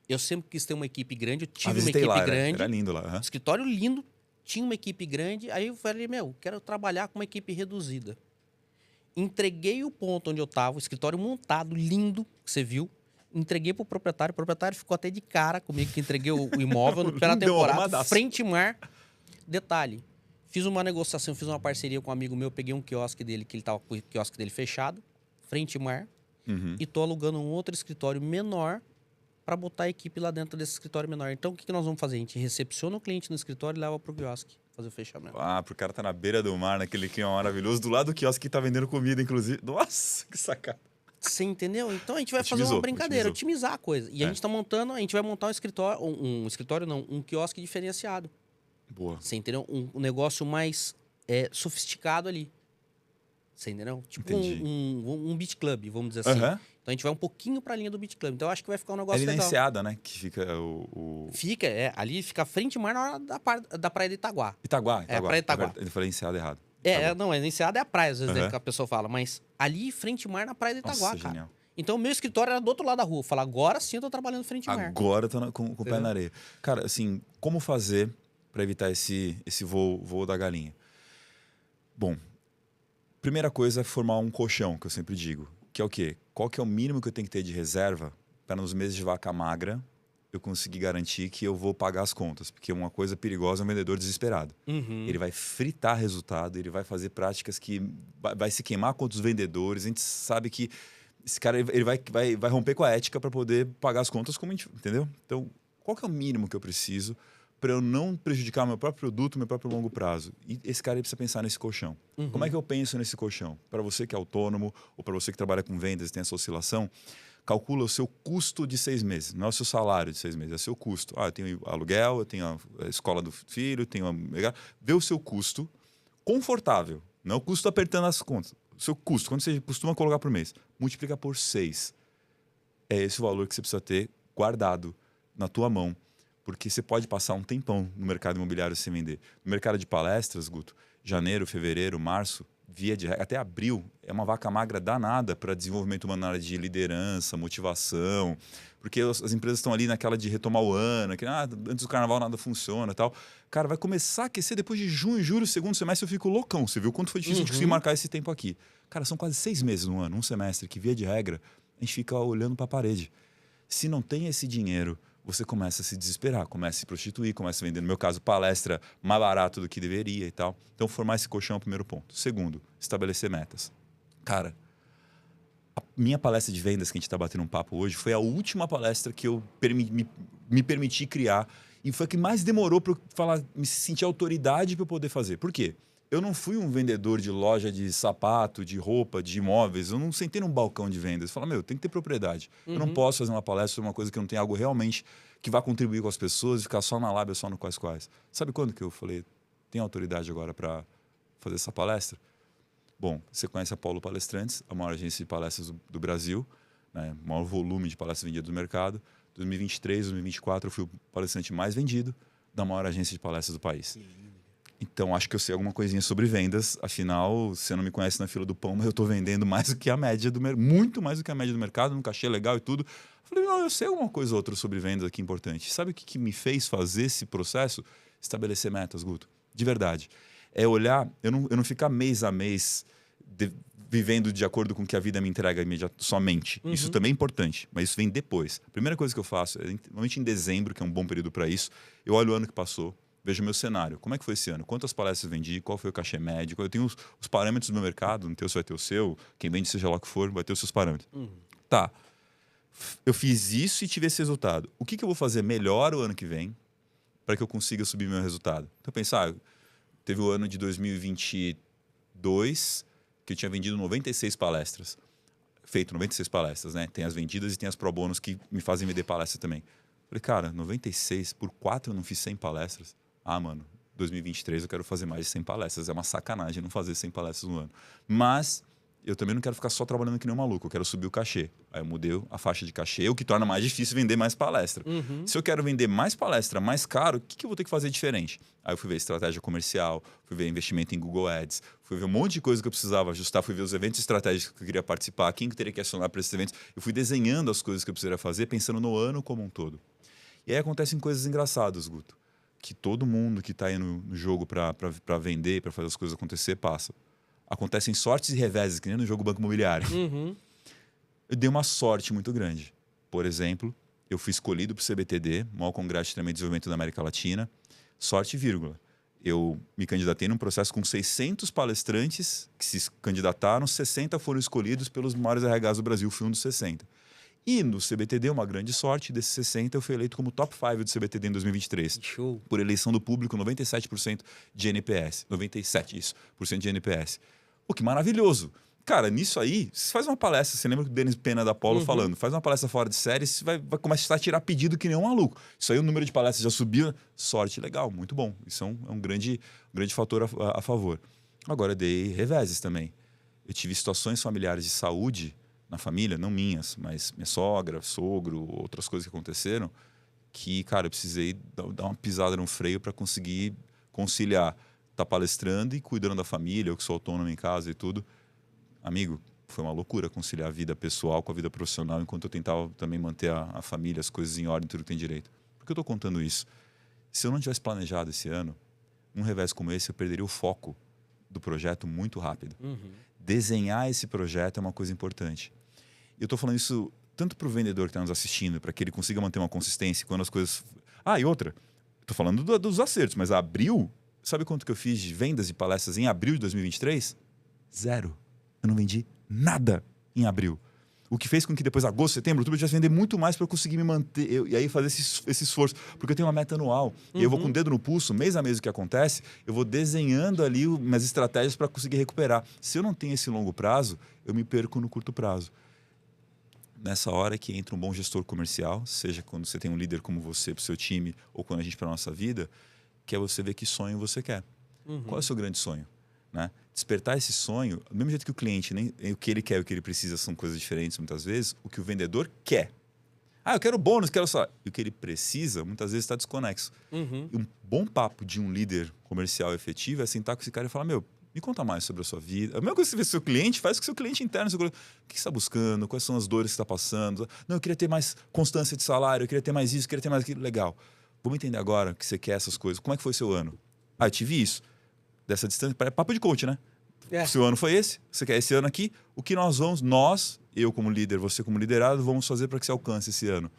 Speaker 1: Eu sempre quis ter uma equipe grande. Eu tive uma
Speaker 2: visitei
Speaker 1: equipe
Speaker 2: lá,
Speaker 1: grande.
Speaker 2: era lindo lá. aham.
Speaker 1: Escritório lindo. Tinha uma equipe grande. Aí eu falei, quero trabalhar com uma equipe reduzida. Entreguei o ponto onde eu tava, o escritório montado, lindo, que você viu. Entreguei pro proprietário. O proprietário ficou até de cara comigo, que entreguei o imóvel pela
Speaker 2: Deu uma
Speaker 1: temporada.
Speaker 2: arrumadaça.
Speaker 1: Frente mar. Detalhe. Fiz uma negociação, fiz uma parceria com um amigo meu. Peguei um quiosque dele, que ele tava com o quiosque dele fechado. Frente mar.
Speaker 2: Uhum.
Speaker 1: E tô alugando um outro escritório menor para botar a equipe lá dentro desse escritório menor. Então, o que nós vamos fazer? A gente recepciona o cliente no escritório e leva pro quiosque fazer o fechamento.
Speaker 2: Ah, pro cara tá na beira do mar, naquele clima maravilhoso, do lado do quiosque que tá vendendo comida, inclusive. Nossa, que sacada.
Speaker 1: Você entendeu? Então, a gente vai fazer
Speaker 2: Otimizou,
Speaker 1: uma brincadeira,
Speaker 2: otimizou.
Speaker 1: otimizar a coisa. E a gente tá montando, a gente vai montar um escritório, um quiosque diferenciado.
Speaker 2: Boa.
Speaker 1: Você entendeu? Um negócio mais sofisticado ali. Você entendeu? Tipo
Speaker 2: Entendi.
Speaker 1: um beach club, vamos dizer assim.
Speaker 2: Aham.
Speaker 1: Então a gente vai um pouquinho pra linha do beach club. Então eu acho que vai ficar um
Speaker 2: É
Speaker 1: negócio
Speaker 2: ali na
Speaker 1: legal.
Speaker 2: Enseada, né? Que fica o...
Speaker 1: Fica, ali fica frente mar na hora da praia de Itaguá.
Speaker 2: Itaguá.
Speaker 1: É, Praia de Itaguá.
Speaker 2: Eu falei Enseada errado.
Speaker 1: Não, Enseada é a praia, às vezes,
Speaker 2: Aham.
Speaker 1: que a pessoa fala. Mas ali, frente mar, na praia de Itaguá,
Speaker 2: Nossa,
Speaker 1: cara.
Speaker 2: genial.
Speaker 1: Então, o meu escritório era do outro lado da rua. Eu falo, agora sim eu tô trabalhando frente mar.
Speaker 2: Agora eu tô com o pé
Speaker 1: Entendeu?
Speaker 2: na areia. Cara, assim, como fazer para evitar esse voo da galinha? Bom, primeira coisa é formar um colchão, que eu sempre digo. Que é o quê? Qual que é o mínimo que eu tenho que ter de reserva para nos meses de vaca magra eu conseguir garantir que eu vou pagar as contas? Porque uma coisa perigosa é um vendedor desesperado.
Speaker 1: Uhum.
Speaker 2: Ele vai fritar resultado, ele vai fazer práticas que vai se queimar contra os vendedores. A gente sabe que esse cara ele vai romper com a ética para poder pagar as contas, como a gente, entendeu? Então, qual que é o mínimo que eu preciso para eu não prejudicar meu próprio produto, meu próprio longo prazo? E esse cara ele precisa pensar nesse colchão.
Speaker 1: Uhum.
Speaker 2: Como é que eu penso nesse colchão? Para você que é autônomo ou para você que trabalha com vendas e tem essa oscilação, calcula o seu custo de 6 meses. Não é o seu salário de 6 meses, é o seu custo. Eu tenho aluguel, eu tenho a escola do filho, vê o seu custo confortável, não o custo apertando as contas. O seu custo, quando você costuma colocar por mês, multiplica por 6. É esse o valor que você precisa ter guardado na tua mão. Porque você pode passar um tempão no mercado imobiliário sem vender. No mercado de palestras, Guto, janeiro, fevereiro, março, via de regra, até abril, é uma vaca magra danada para desenvolvimento humano na área de liderança, motivação. Porque as empresas estão ali naquela de retomar o ano, que antes do carnaval nada funciona e tal. Cara, vai começar a aquecer depois de junho, julho, segundo semestre, eu fico loucão. Você viu quanto foi difícil de conseguir marcar esse tempo aqui. Cara, são quase 6 meses no ano, um semestre, que via de regra, a gente fica olhando para a parede. Se não tem esse dinheiro, você começa a se desesperar, começa a se prostituir, começa a vender, no meu caso, palestra mais barato do que deveria e tal. Então, formar esse colchão é o primeiro ponto. Segundo, estabelecer metas. Cara, a minha palestra de vendas que a gente está batendo um papo hoje foi a última palestra que eu me permiti criar e foi a que mais demorou para eu me sentir autoridade para eu poder fazer. Por quê? Eu não fui um vendedor de loja de sapato, de roupa, de imóveis. Eu não sentei num balcão de vendas. Eu falei, tem que ter propriedade. Eu não posso fazer uma palestra sobre uma coisa que não tem algo realmente que vai contribuir com as pessoas e ficar só na lábia, só no quais. Sabe quando que eu falei, tem autoridade agora para fazer essa palestra? Bom, você conhece a Paulo Palestrantes, a maior agência de palestras do Brasil, né? O maior volume de palestras vendidas do mercado. 2023, 2024, eu fui o palestrante mais vendido da maior agência de palestras do país. Então, acho que eu sei alguma coisinha sobre vendas. Afinal, você não me conhece na fila do pão, mas eu estou vendendo mais do que a média do mercado. Muito mais do que a média do mercado, num cachê legal e tudo. Falei, não, eu sei alguma coisa ou outra sobre vendas aqui importante. Sabe o que me fez fazer esse processo? Estabelecer metas, Guto. De verdade. É olhar, eu não ficar mês a mês vivendo de acordo com o que a vida me entrega somente. Isso também é importante, mas isso vem depois. A primeira coisa que eu faço, normalmente em dezembro, que é um bom período para isso, eu olho o ano que passou, vejo o meu cenário. Como é que foi esse ano? Quantas palestras vendi? Qual foi o cachê médio? Eu tenho os parâmetros do meu mercado, no teu você vai ter o seu, quem vende seja lá o que for, vai ter os seus parâmetros. Tá, eu fiz isso e tive esse resultado. O que eu vou fazer melhor o ano que vem para que eu consiga subir meu resultado? Então, pensar, teve o ano de 2022 que eu tinha vendido 96 palestras. Feito 96 palestras, né? Tem as vendidas e tem as pro bônus que me fazem vender palestra também. Falei, cara, 96, por 4 eu não fiz 100 palestras. Ah, mano, 2023 eu quero fazer mais de 100 palestras. É uma sacanagem não fazer 100 palestras no ano. Mas eu também não quero ficar só trabalhando que nem um maluco. Eu quero subir o cachê. Aí eu mudei a faixa de cachê, o que torna mais difícil vender mais palestra. Se eu quero vender mais palestra, mais caro, o que eu vou ter que fazer diferente? Aí eu fui ver estratégia comercial, fui ver investimento em Google Ads, fui ver um monte de coisa que eu precisava ajustar, fui ver os eventos estratégicos que eu queria participar, quem que teria que acionar para esses eventos. Eu fui desenhando as coisas que eu precisaria fazer, pensando no ano como um todo. E aí acontecem coisas engraçadas, Guto, que todo mundo que está aí no jogo para vender, para fazer as coisas acontecer, passa. Acontecem sortes e reveses, que nem no jogo Banco Imobiliário. Eu dei uma sorte muito grande. Por exemplo, eu fui escolhido para o CBTD, maior Congresso de Treinamento e Desenvolvimento da América Latina. Sorte, vírgula. Eu me candidatei num processo com 600 palestrantes que se candidataram, 60 foram escolhidos pelos maiores RHs do Brasil, fui um dos 60. E no CBTD, uma grande sorte, desses 60 eu fui eleito como top 5 do CBTD em 2023.
Speaker 1: Show.
Speaker 2: Por eleição do público, 97% de NPS. 97%, isso, por cento de NPS. Pô, que maravilhoso. Cara, nisso aí, você faz uma palestra, você lembra que o Denis Pena da Apollo falando, faz uma palestra fora de série, você vai começar a tirar pedido que nem um maluco. Isso aí, o número de palestras já subiu, sorte, legal, muito bom. Isso é um grande fator a favor. Agora, eu dei reveses também. Eu tive situações familiares de saúde na família, não minhas, mas minha sogra, sogro, outras coisas que aconteceram, que, cara, eu precisei dar uma pisada no freio para conseguir conciliar estar palestrando e cuidando da família, eu que sou autônomo em casa e tudo. Amigo, foi uma loucura conciliar a vida pessoal com a vida profissional, enquanto eu tentava também manter a família, as coisas em ordem, tudo que tem direito. Por que eu estou contando isso? Se eu não tivesse planejado esse ano, um revés como esse, eu perderia o foco do projeto muito rápido. Desenhar esse projeto é uma coisa importante. Eu estou falando isso tanto para o vendedor que está nos assistindo, para que ele consiga manter uma consistência quando as coisas... Ah, e outra, estou falando dos acertos, mas abril, sabe quanto que eu fiz de vendas e palestras em abril de 2023? 0. Eu não vendi nada em abril. O que fez com que depois, agosto, setembro, outubro, eu tivesse vender muito mais para eu conseguir me manter e aí fazer esse esforço. Porque eu tenho uma meta anual. E eu vou com o dedo no pulso, mês a mês o que acontece, eu vou desenhando ali minhas estratégias para conseguir recuperar. Se eu não tenho esse longo prazo, eu me perco no curto prazo. Nessa hora que entra um bom gestor comercial, seja quando você tem um líder como você para o seu time ou quando a gente para a nossa vida, que é você ver que sonho você quer. Qual é o seu grande sonho? Né? Despertar esse sonho, do mesmo jeito que o cliente, nem o que ele quer e o que ele precisa são coisas diferentes muitas vezes, o que o vendedor quer. Ah, eu quero bônus, quero só. E o que ele precisa, muitas vezes está desconexo. E um bom papo de um líder comercial efetivo é sentar com esse cara e falar, meu, me conta mais sobre a sua vida. A mesma coisa que você vê seu cliente, faz com o seu cliente interno. O que você está buscando? Quais são as dores que você está passando? Não, eu queria ter mais constância de salário, eu queria ter mais isso, eu queria ter mais aquilo. Legal. Vamos entender agora que você quer essas coisas. Como é que foi seu ano? Ah, eu tive isso. Dessa distância, é papo de coach, né? O seu ano foi esse, você quer esse ano aqui. O que nós, eu como líder, você como liderado, vamos fazer para que você alcance esse ano?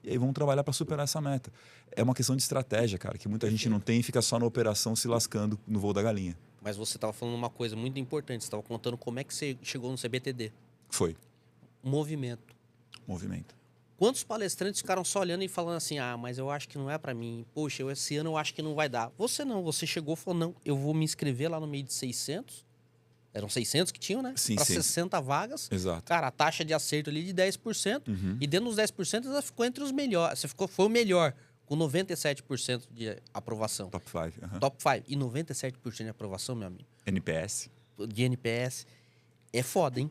Speaker 2: E aí vamos trabalhar para superar essa meta. É uma questão de estratégia, cara, que muita gente não tem e fica só na operação se lascando no voo da galinha.
Speaker 1: Mas você estava falando uma coisa muito importante. Você estava contando como é que você chegou no CBTD.
Speaker 2: Foi.
Speaker 1: Movimento. Quantos palestrantes ficaram só olhando e falando assim, ah, mas eu acho que não é para mim. Poxa, esse ano eu acho que não vai dar. Você não, você chegou e falou, não, eu vou me inscrever lá no meio de 600. Eram 600 que tinham, né?
Speaker 2: Sim,
Speaker 1: para
Speaker 2: sim.
Speaker 1: 60 vagas.
Speaker 2: Exato.
Speaker 1: Cara, a taxa de acerto ali de 10%. E dentro dos 10% ela ficou entre os melhores. Foi o melhor, com 97% de aprovação.
Speaker 2: Top 5.
Speaker 1: Top 5. E 97% de aprovação, meu amigo.
Speaker 2: NPS.
Speaker 1: De NPS. É foda, hein?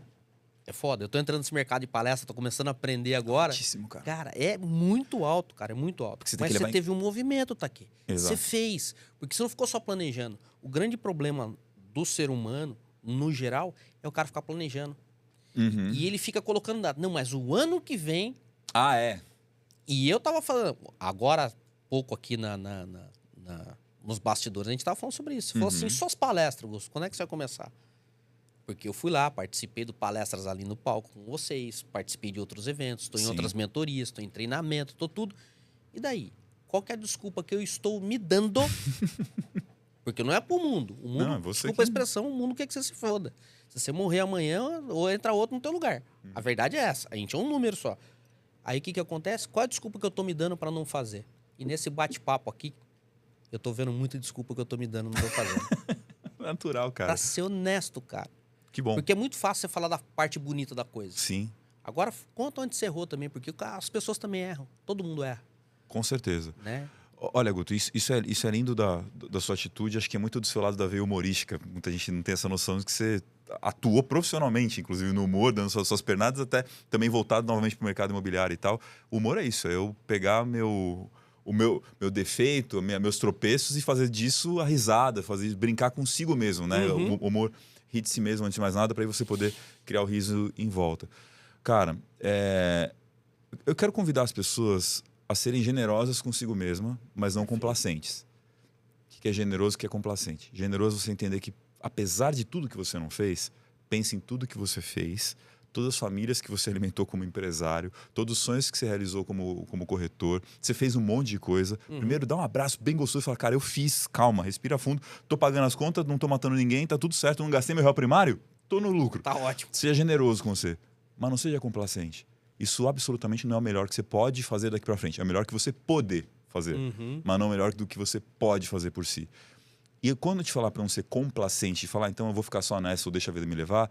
Speaker 1: É foda. Eu tô entrando nesse mercado de palestra, tô começando a aprender agora.
Speaker 2: Altíssimo, cara.
Speaker 1: Cara, é muito alto, cara. É muito alto.
Speaker 2: Você
Speaker 1: Mas você teve um movimento, tá aqui.
Speaker 2: Exato.
Speaker 1: Você fez. Porque você não ficou só planejando. O grande problema do ser humano, no geral, é o cara ficar planejando. E ele fica colocando data. Não, mas o ano que vem...
Speaker 2: Ah, é.
Speaker 1: E eu tava falando... Agora, pouco aqui nos bastidores, a gente tava falando sobre isso. Você falou assim, suas palestras, Augusto, quando é que você vai começar? Porque eu fui lá, participei de palestras ali no palco com vocês, participei de outros eventos, estou em outras mentorias, estou em treinamento, estou tudo. E daí? Qual que é a desculpa que eu estou me dando? Porque não é pro mundo. O mundo,
Speaker 2: não, é você
Speaker 1: desculpa a expressão, o mundo quer que você se foda. Se você morrer amanhã, ou entra outro no teu lugar. A verdade é essa. A gente é um número só. Aí o que acontece? Qual a desculpa que eu tô me dando para não fazer? E nesse bate-papo aqui, eu tô vendo muita desculpa que eu tô me dando, não tô fazendo.
Speaker 2: Natural, cara.
Speaker 1: Pra ser honesto, cara.
Speaker 2: Que bom.
Speaker 1: Porque é muito fácil você falar da parte bonita da coisa.
Speaker 2: Sim.
Speaker 1: Agora, conta onde você errou também, porque as pessoas também erram. Todo mundo erra.
Speaker 2: Com certeza.
Speaker 1: Né?
Speaker 2: Olha, Guto, isso é lindo da sua atitude. Acho que é muito do seu lado da veia humorística. Muita gente não tem essa noção de que você atuou profissionalmente, inclusive no humor, dando suas pernadas, até também voltado novamente para o mercado imobiliário e tal. O humor é isso, é eu pegar o meu defeito, meus tropeços e fazer disso a risada, brincar consigo mesmo, né? O humor ri de si mesmo, antes de mais nada, para você poder criar o riso em volta. Cara, eu quero convidar as pessoas a serem generosas consigo mesma, mas não complacentes. O que é generoso e o que é complacente? Generoso é você entender que, apesar de tudo que você não fez, pense em tudo que você fez, todas as famílias que você alimentou como empresário, todos os sonhos que você realizou como corretor, você fez um monte de coisa. Primeiro, dá um abraço bem gostoso e fala, cara, eu fiz, calma, respira fundo, tô pagando as contas, não tô matando ninguém, tá tudo certo, não gastei meu réu primário, tô no lucro.
Speaker 1: Tá ótimo.
Speaker 2: Seja generoso com você, mas não seja complacente. Isso absolutamente não é o melhor que você pode fazer daqui para frente. É o melhor que você poder fazer, mas não o melhor do que você pode fazer por si. E quando eu te falar para não ser complacente e falar, então eu vou ficar só nessa ou deixa a vida me levar,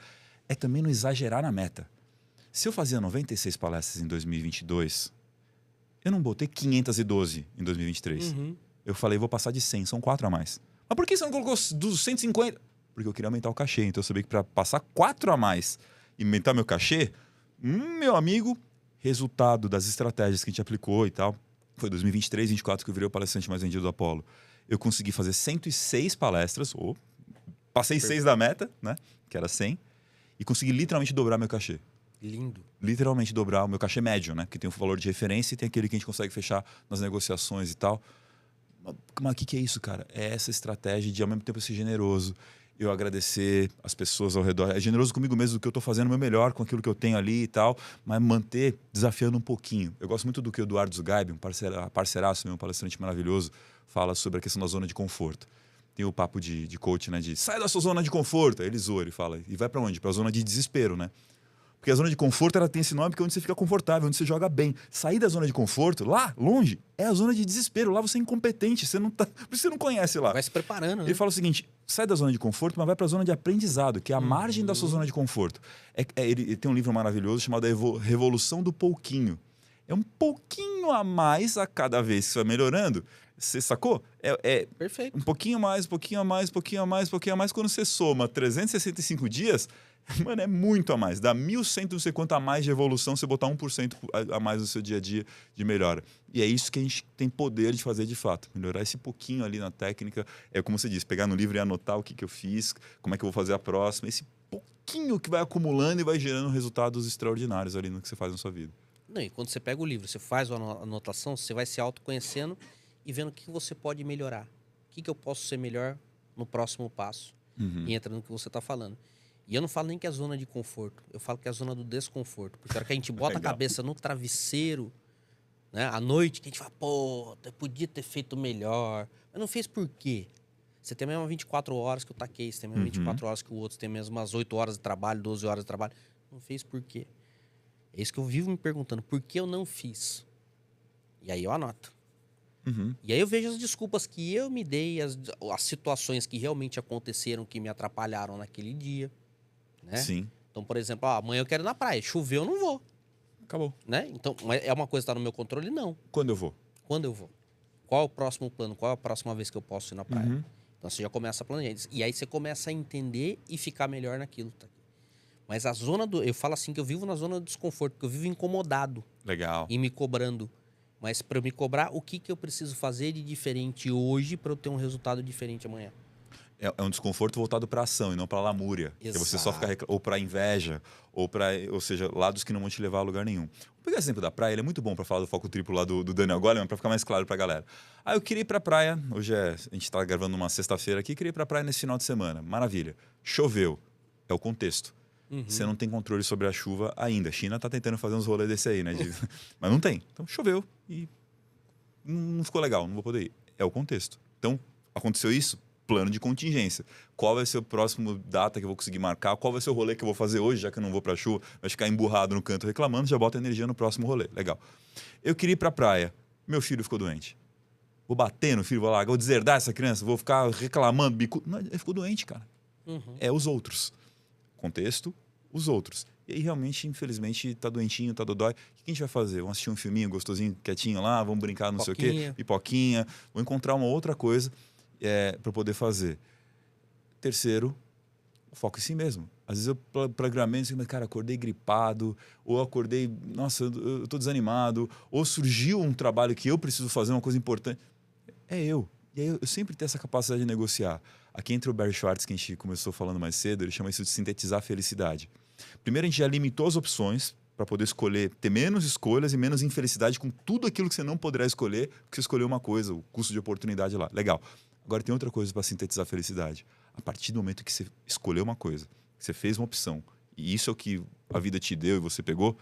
Speaker 2: é também não exagerar na meta. Se eu fazia 96 palestras em 2022, eu não botei 512 em 2023. Eu falei, vou passar de 100, são 4 a mais. Mas por que você não colocou 250? Porque eu queria aumentar o cachê. Então eu sabia que para passar 4 a mais e aumentar meu cachê, meu amigo, resultado das estratégias que a gente aplicou e tal, foi 2023, 2024 que eu virei o palestrante mais vendido do Apollo. Eu consegui fazer 106 palestras, passei 6 da meta, né, que era 100, e consegui literalmente dobrar meu cachê.
Speaker 1: Lindo.
Speaker 2: Literalmente dobrar o meu cachê médio, né, que tem o valor de referência e tem aquele que a gente consegue fechar nas negociações e tal. Mas o que é isso, cara? É essa estratégia de, ao mesmo tempo, ser generoso, eu agradecer as pessoas ao redor. É generoso comigo mesmo do que eu estou fazendo o meu melhor com aquilo que eu tenho ali e tal, mas manter desafiando um pouquinho. Eu gosto muito do que o Eduardo Zugaib, um parceiraço meu, um palestrante maravilhoso, fala sobre a questão da zona de conforto. Tem o papo de coach, né? De sai da sua zona de conforto. Aí ele zoa, ele fala. E vai para onde? Para a zona de desespero, né? Porque a zona de conforto ela tem esse nome porque é onde você fica confortável, onde você joga bem. Sair da zona de conforto, lá, longe, é a zona de desespero. Lá você é incompetente, você não tá, por isso você não conhece lá.
Speaker 1: Vai se preparando, né?
Speaker 2: Ele fala o seguinte, sai da zona de conforto, mas vai para a zona de aprendizado, que é a margem da sua zona de conforto. Ele tem um livro maravilhoso chamado Revolução do Pouquinho. É um pouquinho a mais a cada vez que você vai melhorando. Você sacou?
Speaker 1: Perfeito.
Speaker 2: Um pouquinho a mais, um pouquinho a mais, um pouquinho a mais, um pouquinho a mais. Quando você soma 365 dias... Mano, é muito a mais. Dá 1.100 não sei quanto a mais de evolução você botar 1% a mais no seu dia a dia de melhora. E é isso que a gente tem poder de fazer de fato. Melhorar esse pouquinho ali na técnica. É como você disse, pegar no livro e anotar o que eu fiz, como é que eu vou fazer a próxima. Esse pouquinho que vai acumulando e vai gerando resultados extraordinários ali no que você faz na sua vida.
Speaker 1: Não, e quando você pega o livro, você faz a anotação, você vai se autoconhecendo e vendo o que você pode melhorar. O que eu posso ser melhor no próximo passo. E entra no que você está falando. E eu não falo nem que é zona de conforto, eu falo que é a zona do desconforto. Porque a hora que a gente bota a cabeça no travesseiro, né, à noite, que a gente fala, pô, eu podia ter feito melhor. Mas não fez por quê? Você tem mesmo 24 horas que o Taquei, você tem mesmo 24 horas que o outro, você tem mesmo umas 8 horas de trabalho, 12 horas de trabalho. Não fez por quê? É isso que eu vivo me perguntando, por que eu não fiz? E aí eu anoto. E aí eu vejo as desculpas que eu me dei, as situações que realmente aconteceram, que me atrapalharam naquele dia. Né?
Speaker 2: Sim.
Speaker 1: Então, por exemplo, amanhã eu quero ir na praia. Choveu, eu não vou.
Speaker 2: Acabou.
Speaker 1: Né? Então, é uma coisa que está no meu controle? Não.
Speaker 2: Quando eu vou?
Speaker 1: Quando eu vou? Qual é o próximo plano? Qual é a próxima vez que eu posso ir na praia? Então, você já começa a planejar. E aí você começa a entender e ficar melhor naquilo. Tá? Mas a zona do... Eu falo assim que eu vivo na zona do desconforto, porque eu vivo incomodado.
Speaker 2: Legal.
Speaker 1: E me cobrando. Mas para eu me cobrar, o que eu preciso fazer de diferente hoje para eu ter um resultado diferente amanhã?
Speaker 2: É um desconforto voltado para ação e não para lamúria. Que você só fica ou para inveja, ou seja, lados que não vão te levar a lugar nenhum. Vou pegar o exemplo da praia, ele é muito bom para falar do foco triplo lá do Daniel Goleman, para ficar mais claro para a galera. Eu queria ir para a praia, a gente está gravando uma sexta-feira aqui, queria ir para a praia nesse final de semana. Maravilha. Choveu. É o contexto. Você não tem controle sobre a chuva ainda. A China está tentando fazer uns rolês desse aí, né? Mas não tem. Então choveu e não ficou legal, não vou poder ir. É o contexto. Então, aconteceu isso? Plano de contingência. Qual vai ser o próximo data que eu vou conseguir marcar? Qual vai ser o rolê que eu vou fazer hoje, já que eu não vou pra chuva? Vai ficar emburrado no canto reclamando, já bota energia no próximo rolê. Legal. Eu queria ir pra praia. Meu filho ficou doente. Vou bater no filho, vou lá, vou deserdar essa criança, vou ficar reclamando, bico. Não, ele ficou doente, cara. É os outros. Contexto, os outros. E aí, realmente, infelizmente, tá doentinho, tá dodói. O que a gente vai fazer? Vamos assistir um filminho gostosinho, quietinho lá, vamos brincar, não sei o quê, pipoquinha. Vou encontrar uma outra coisa para poder fazer. Terceiro, o foco em si mesmo. Às vezes eu programei assim, mas cara, acordei gripado, ou acordei, nossa, eu tô desanimado, ou surgiu um trabalho que eu preciso fazer, uma coisa importante. É eu. E aí eu sempre tenho essa capacidade de negociar. Aqui entra o Barry Schwartz, que a gente começou falando mais cedo, ele chama isso de sintetizar a felicidade. Primeiro, a gente já limitou as opções para poder escolher, ter menos escolhas e menos infelicidade com tudo aquilo que você não poderá escolher, porque você escolheu uma coisa, o custo de oportunidade lá. Legal. Agora tem outra coisa para sintetizar a felicidade. A partir do momento que você escolheu uma coisa, que você fez uma opção, e isso é o que a vida te deu e você pegou,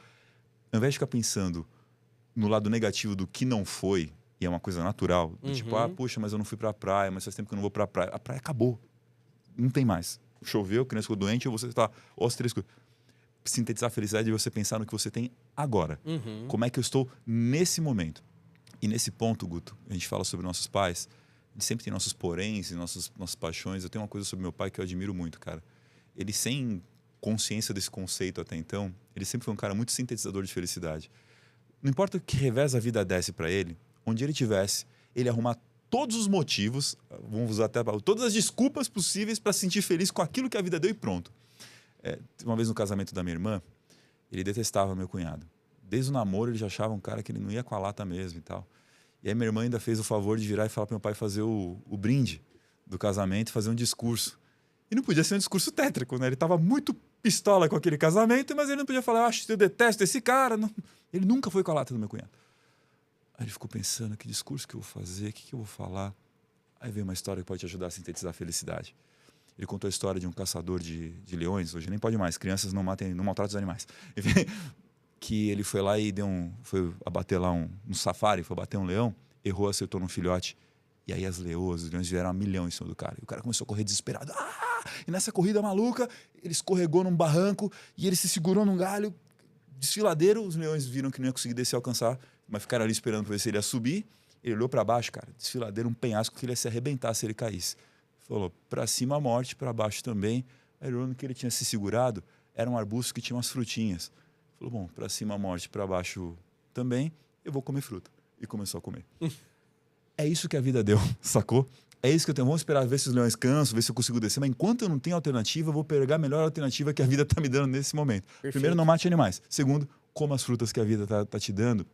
Speaker 2: ao invés de ficar pensando no lado negativo do que não foi, e é uma coisa natural, tipo, puxa, mas eu não fui para a praia, mas faz tempo que eu não vou para a praia. A praia acabou. Não tem mais. Choveu, a criança ficou doente, ou você está... Ou as três coisas. Sintetizar a felicidade é você pensar no que você tem agora. Como é que eu estou nesse momento? E nesse ponto, Guto, a gente fala sobre nossos pais, a gente sempre tem nossos poréns e nossas paixões. Eu tenho uma coisa sobre meu pai que eu admiro muito, cara. Ele, sem consciência desse conceito até então, ele sempre foi um cara muito sintetizador de felicidade. Não importa o que revés a vida desse para ele, onde ele tivesse, ele arrumar todos os motivos, vamos usar até todas as desculpas possíveis para se sentir feliz com aquilo que a vida deu e pronto. Uma vez no casamento da minha irmã, ele detestava meu cunhado. Desde o namoro ele já achava um cara que ele não ia com a lata mesmo e tal. E aí minha irmã ainda fez o favor de virar e falar para meu pai fazer o brinde do casamento, fazer um discurso. E não podia ser um discurso tétrico, né? Ele estava muito pistola com aquele casamento, mas ele não podia falar, eu detesto esse cara. Não. Ele nunca foi com a lata do meu cunhado. Aí ele ficou pensando, que discurso que eu vou fazer, o que eu vou falar? Aí veio uma história que pode te ajudar a sintetizar a felicidade. Ele contou a história de um caçador de leões, hoje nem pode mais, crianças não maltratam os animais. Que ele foi lá e foi abater lá um safari, foi abater um leão, errou, acertou num filhote. E aí as leoas, os leões vieram a milhão em cima do cara. E o cara começou a correr desesperado. E nessa corrida maluca, ele escorregou num barranco e ele se segurou num galho desfiladeiro. Os leões viram que não ia conseguir descer e alcançar, mas ficaram ali esperando para ver se ele ia subir. Ele olhou para baixo, cara, desfiladeiro, um penhasco que ele ia se arrebentar se ele caísse. Falou, para cima a morte, para baixo também. Aí o que ele tinha se segurado era um arbusto que tinha umas frutinhas. Falou, bom, para cima a morte, para baixo também, eu vou comer fruta. E começou a comer. É isso que a vida deu, sacou? É isso que eu tenho. Vamos esperar ver se os leões cansam, ver se eu consigo descer. Mas enquanto eu não tenho alternativa, eu vou pegar a melhor alternativa que a vida está me dando nesse momento. Perfeito. Primeiro, não mate animais. Segundo, coma as frutas que a vida tá te dando.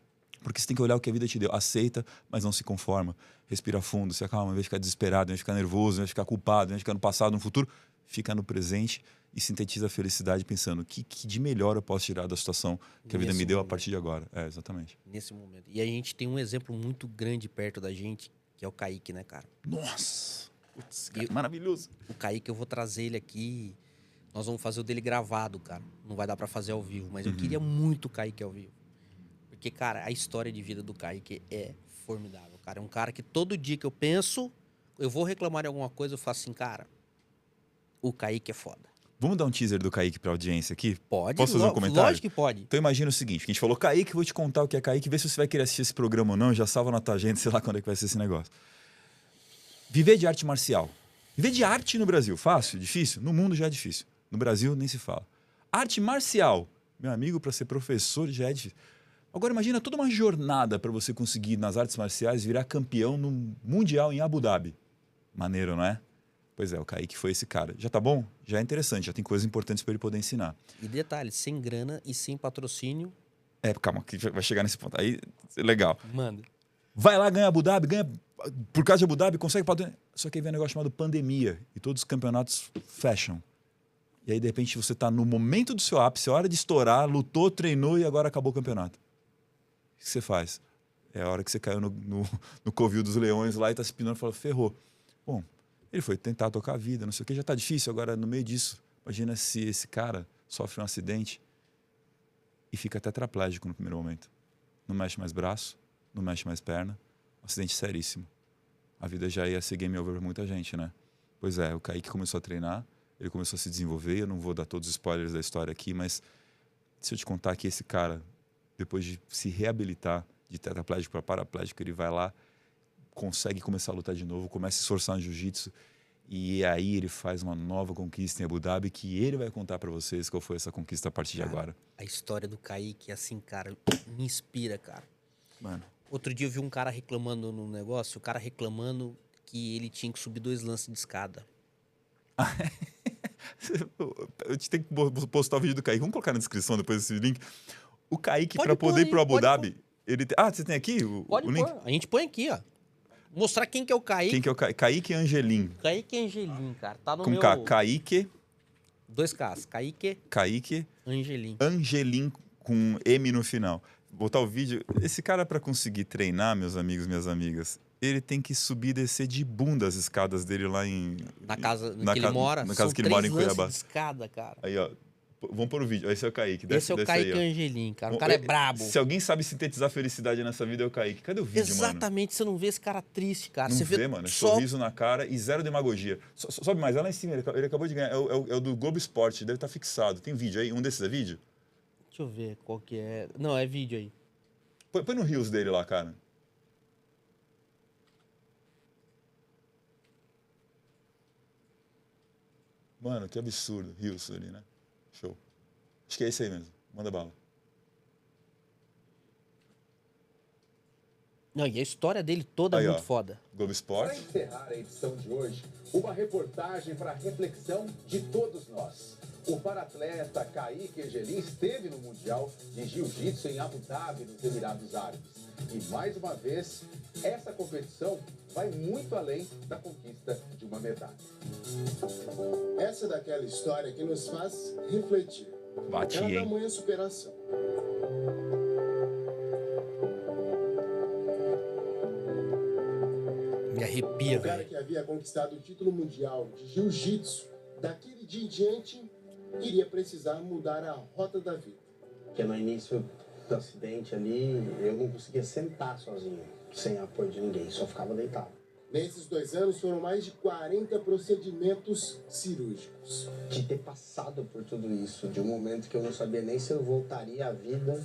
Speaker 2: Porque você tem que olhar o que a vida te deu. Aceita, mas não se conforma. Respira fundo, se acalma, ao invés de ficar desesperado, ao invés de ficar nervoso, ao invés de ficar culpado, ao invés de ficar no passado, no futuro. Fica no presente e sintetiza a felicidade pensando o que de melhor eu posso tirar da situação que a vida me deu a partir de agora. Exatamente.
Speaker 1: Nesse momento. E a gente tem um exemplo muito grande perto da gente, que é o Kaique, né, cara?
Speaker 2: Nossa! Putz, cara, maravilhoso.
Speaker 1: O Kaique, eu vou trazer ele aqui. Nós vamos fazer o dele gravado, cara. Não vai dar pra fazer ao vivo, mas eu queria muito o Kaique ao vivo. Porque, cara, a história de vida do Kaique é formidável, cara. É um cara que todo dia que eu penso, eu vou reclamar de alguma coisa, eu faço assim, cara, o Kaique é foda.
Speaker 2: Vamos dar um teaser do Kaique pra audiência aqui?
Speaker 1: Pode.
Speaker 2: Posso fazer um comentário?
Speaker 1: Lógico que pode.
Speaker 2: Então imagina o seguinte, a gente falou Kaique, vou te contar o que é Kaique, vê se você vai querer assistir esse programa ou não, já salva na tua agenda, sei lá quando é que vai ser esse negócio. Viver de arte marcial. Viver de arte no Brasil, fácil? Difícil? No mundo já é difícil. No Brasil nem se fala. Arte marcial. Meu amigo, para ser professor já é difícil. Agora imagina toda uma jornada para você conseguir nas artes marciais virar campeão no Mundial em Abu Dhabi. Maneiro, não é? Pois é, o Kaique foi esse cara. Já tá bom? Já é interessante, já tem coisas importantes para ele poder ensinar.
Speaker 1: E detalhe, sem grana e sem patrocínio.
Speaker 2: Calma, que vai chegar nesse ponto. Aí, legal.
Speaker 1: Manda.
Speaker 2: vai lá, ganha Abu Dhabi, ganha por causa de Abu Dhabi, consegue... Só que aí vem um negócio chamado pandemia e todos os campeonatos fecham. E aí, de repente, você tá no momento do seu ápice, hora de estourar, lutou, treinou e agora acabou o campeonato. O que você faz? É a hora que você caiu no covil dos leões lá e tá se pinando e fala, ferrou. Bom, ele foi tentar tocar a vida, não sei o que, já tá difícil. Agora, no meio disso, imagina se esse cara sofre um acidente e fica tetraplégico no primeiro momento. Não mexe mais braço, não mexe mais perna. Um acidente seríssimo. A vida já ia ser game over para muita gente, né? Pois é, o Kaique começou a treinar, ele começou a se desenvolver. Eu não vou dar todos os spoilers da história aqui, mas se eu te contar que esse cara, depois de se reabilitar de tetraplégico para paraplégico, ele vai lá, consegue começar a lutar de novo, começa a se esforçar no jiu-jitsu e aí ele faz uma nova conquista em Abu Dhabi que ele vai contar para vocês qual foi essa conquista a partir de agora.
Speaker 1: A história do Kaique, assim, cara, me inspira, cara.
Speaker 2: Mano.
Speaker 1: Outro dia eu vi um cara reclamando no negócio, o cara reclamando que ele tinha que subir 2 lances de escada.
Speaker 2: Eu te tenho que postar o vídeo do Kaique. Vamos colocar na descrição depois desse link. O Kaique, para
Speaker 1: pôr
Speaker 2: poder ir
Speaker 1: aí,
Speaker 2: pro Abu
Speaker 1: pode
Speaker 2: Dhabi, ele você tem aqui
Speaker 1: Pode
Speaker 2: o link?
Speaker 1: pôr. A gente põe aqui, ó. Mostrar quem que é o Kaique.
Speaker 2: Quem que é o Kaique? Kaique Angelim.
Speaker 1: Kaique Angelim, cara. Tá no
Speaker 2: Com
Speaker 1: meu...
Speaker 2: K. Kaique.
Speaker 1: 2 Ks. Kaique
Speaker 2: Angelim.
Speaker 1: Angelim.
Speaker 2: Angelim com M no final. Botar o vídeo. Esse cara, para conseguir treinar, meus amigos, minhas amigas, ele tem que subir e descer de bunda as escadas dele lá em...
Speaker 1: Na casa que ele mora.
Speaker 2: Na casa que ele mora em Cuiabá.
Speaker 1: De escada, cara.
Speaker 2: Aí, ó. Vamos pôr o vídeo. Esse é o Kaique.
Speaker 1: Esse é o Kaique Angelim, cara. O cara é brabo.
Speaker 2: Se alguém sabe sintetizar felicidade nessa vida, é o Kaique. Cadê o vídeo,
Speaker 1: Exatamente.
Speaker 2: mano?
Speaker 1: Você não vê esse cara triste, cara.
Speaker 2: Não
Speaker 1: você
Speaker 2: vê, mano.
Speaker 1: só...
Speaker 2: Sorriso na cara e zero demagogia. Sobe mais. Lá em cima, ele acabou de ganhar. É o do Globo Esporte. Deve estar fixado. Tem vídeo aí? Um desses é vídeo?
Speaker 1: Deixa eu ver qual que é. Não, é vídeo aí.
Speaker 2: Põe no Reels dele lá, cara. Mano, que absurdo. Reels ali, né? Show. Acho que é esse aí mesmo. Manda bala.
Speaker 1: Não, e a história dele toda é muito foda.
Speaker 2: Globo Esporte.
Speaker 3: Para encerrar a edição de hoje, uma reportagem para reflexão de todos nós. O paratleta Kaique Angelim esteve no Mundial de Jiu-Jitsu em Abu Dhabi, nos Emirados Árabes. E mais uma vez, essa competição vai muito além da conquista de uma medalha.
Speaker 4: Essa é daquela história que nos faz refletir.
Speaker 2: Bati,
Speaker 4: Aquela
Speaker 2: hein?
Speaker 4: tamanha superação.
Speaker 1: Me arrepia,
Speaker 4: O cara
Speaker 1: velho.
Speaker 4: que havia conquistado o título mundial de jiu-jitsu, daquele dia em diante, iria precisar mudar a rota da vida.
Speaker 5: Porque no início do acidente ali, eu não conseguia sentar sozinho, sem apoio de ninguém, só ficava deitado.
Speaker 4: Nesses 2 anos foram mais de 40 procedimentos cirúrgicos.
Speaker 5: De ter passado por tudo isso, de um momento que eu não sabia nem se eu voltaria à vida,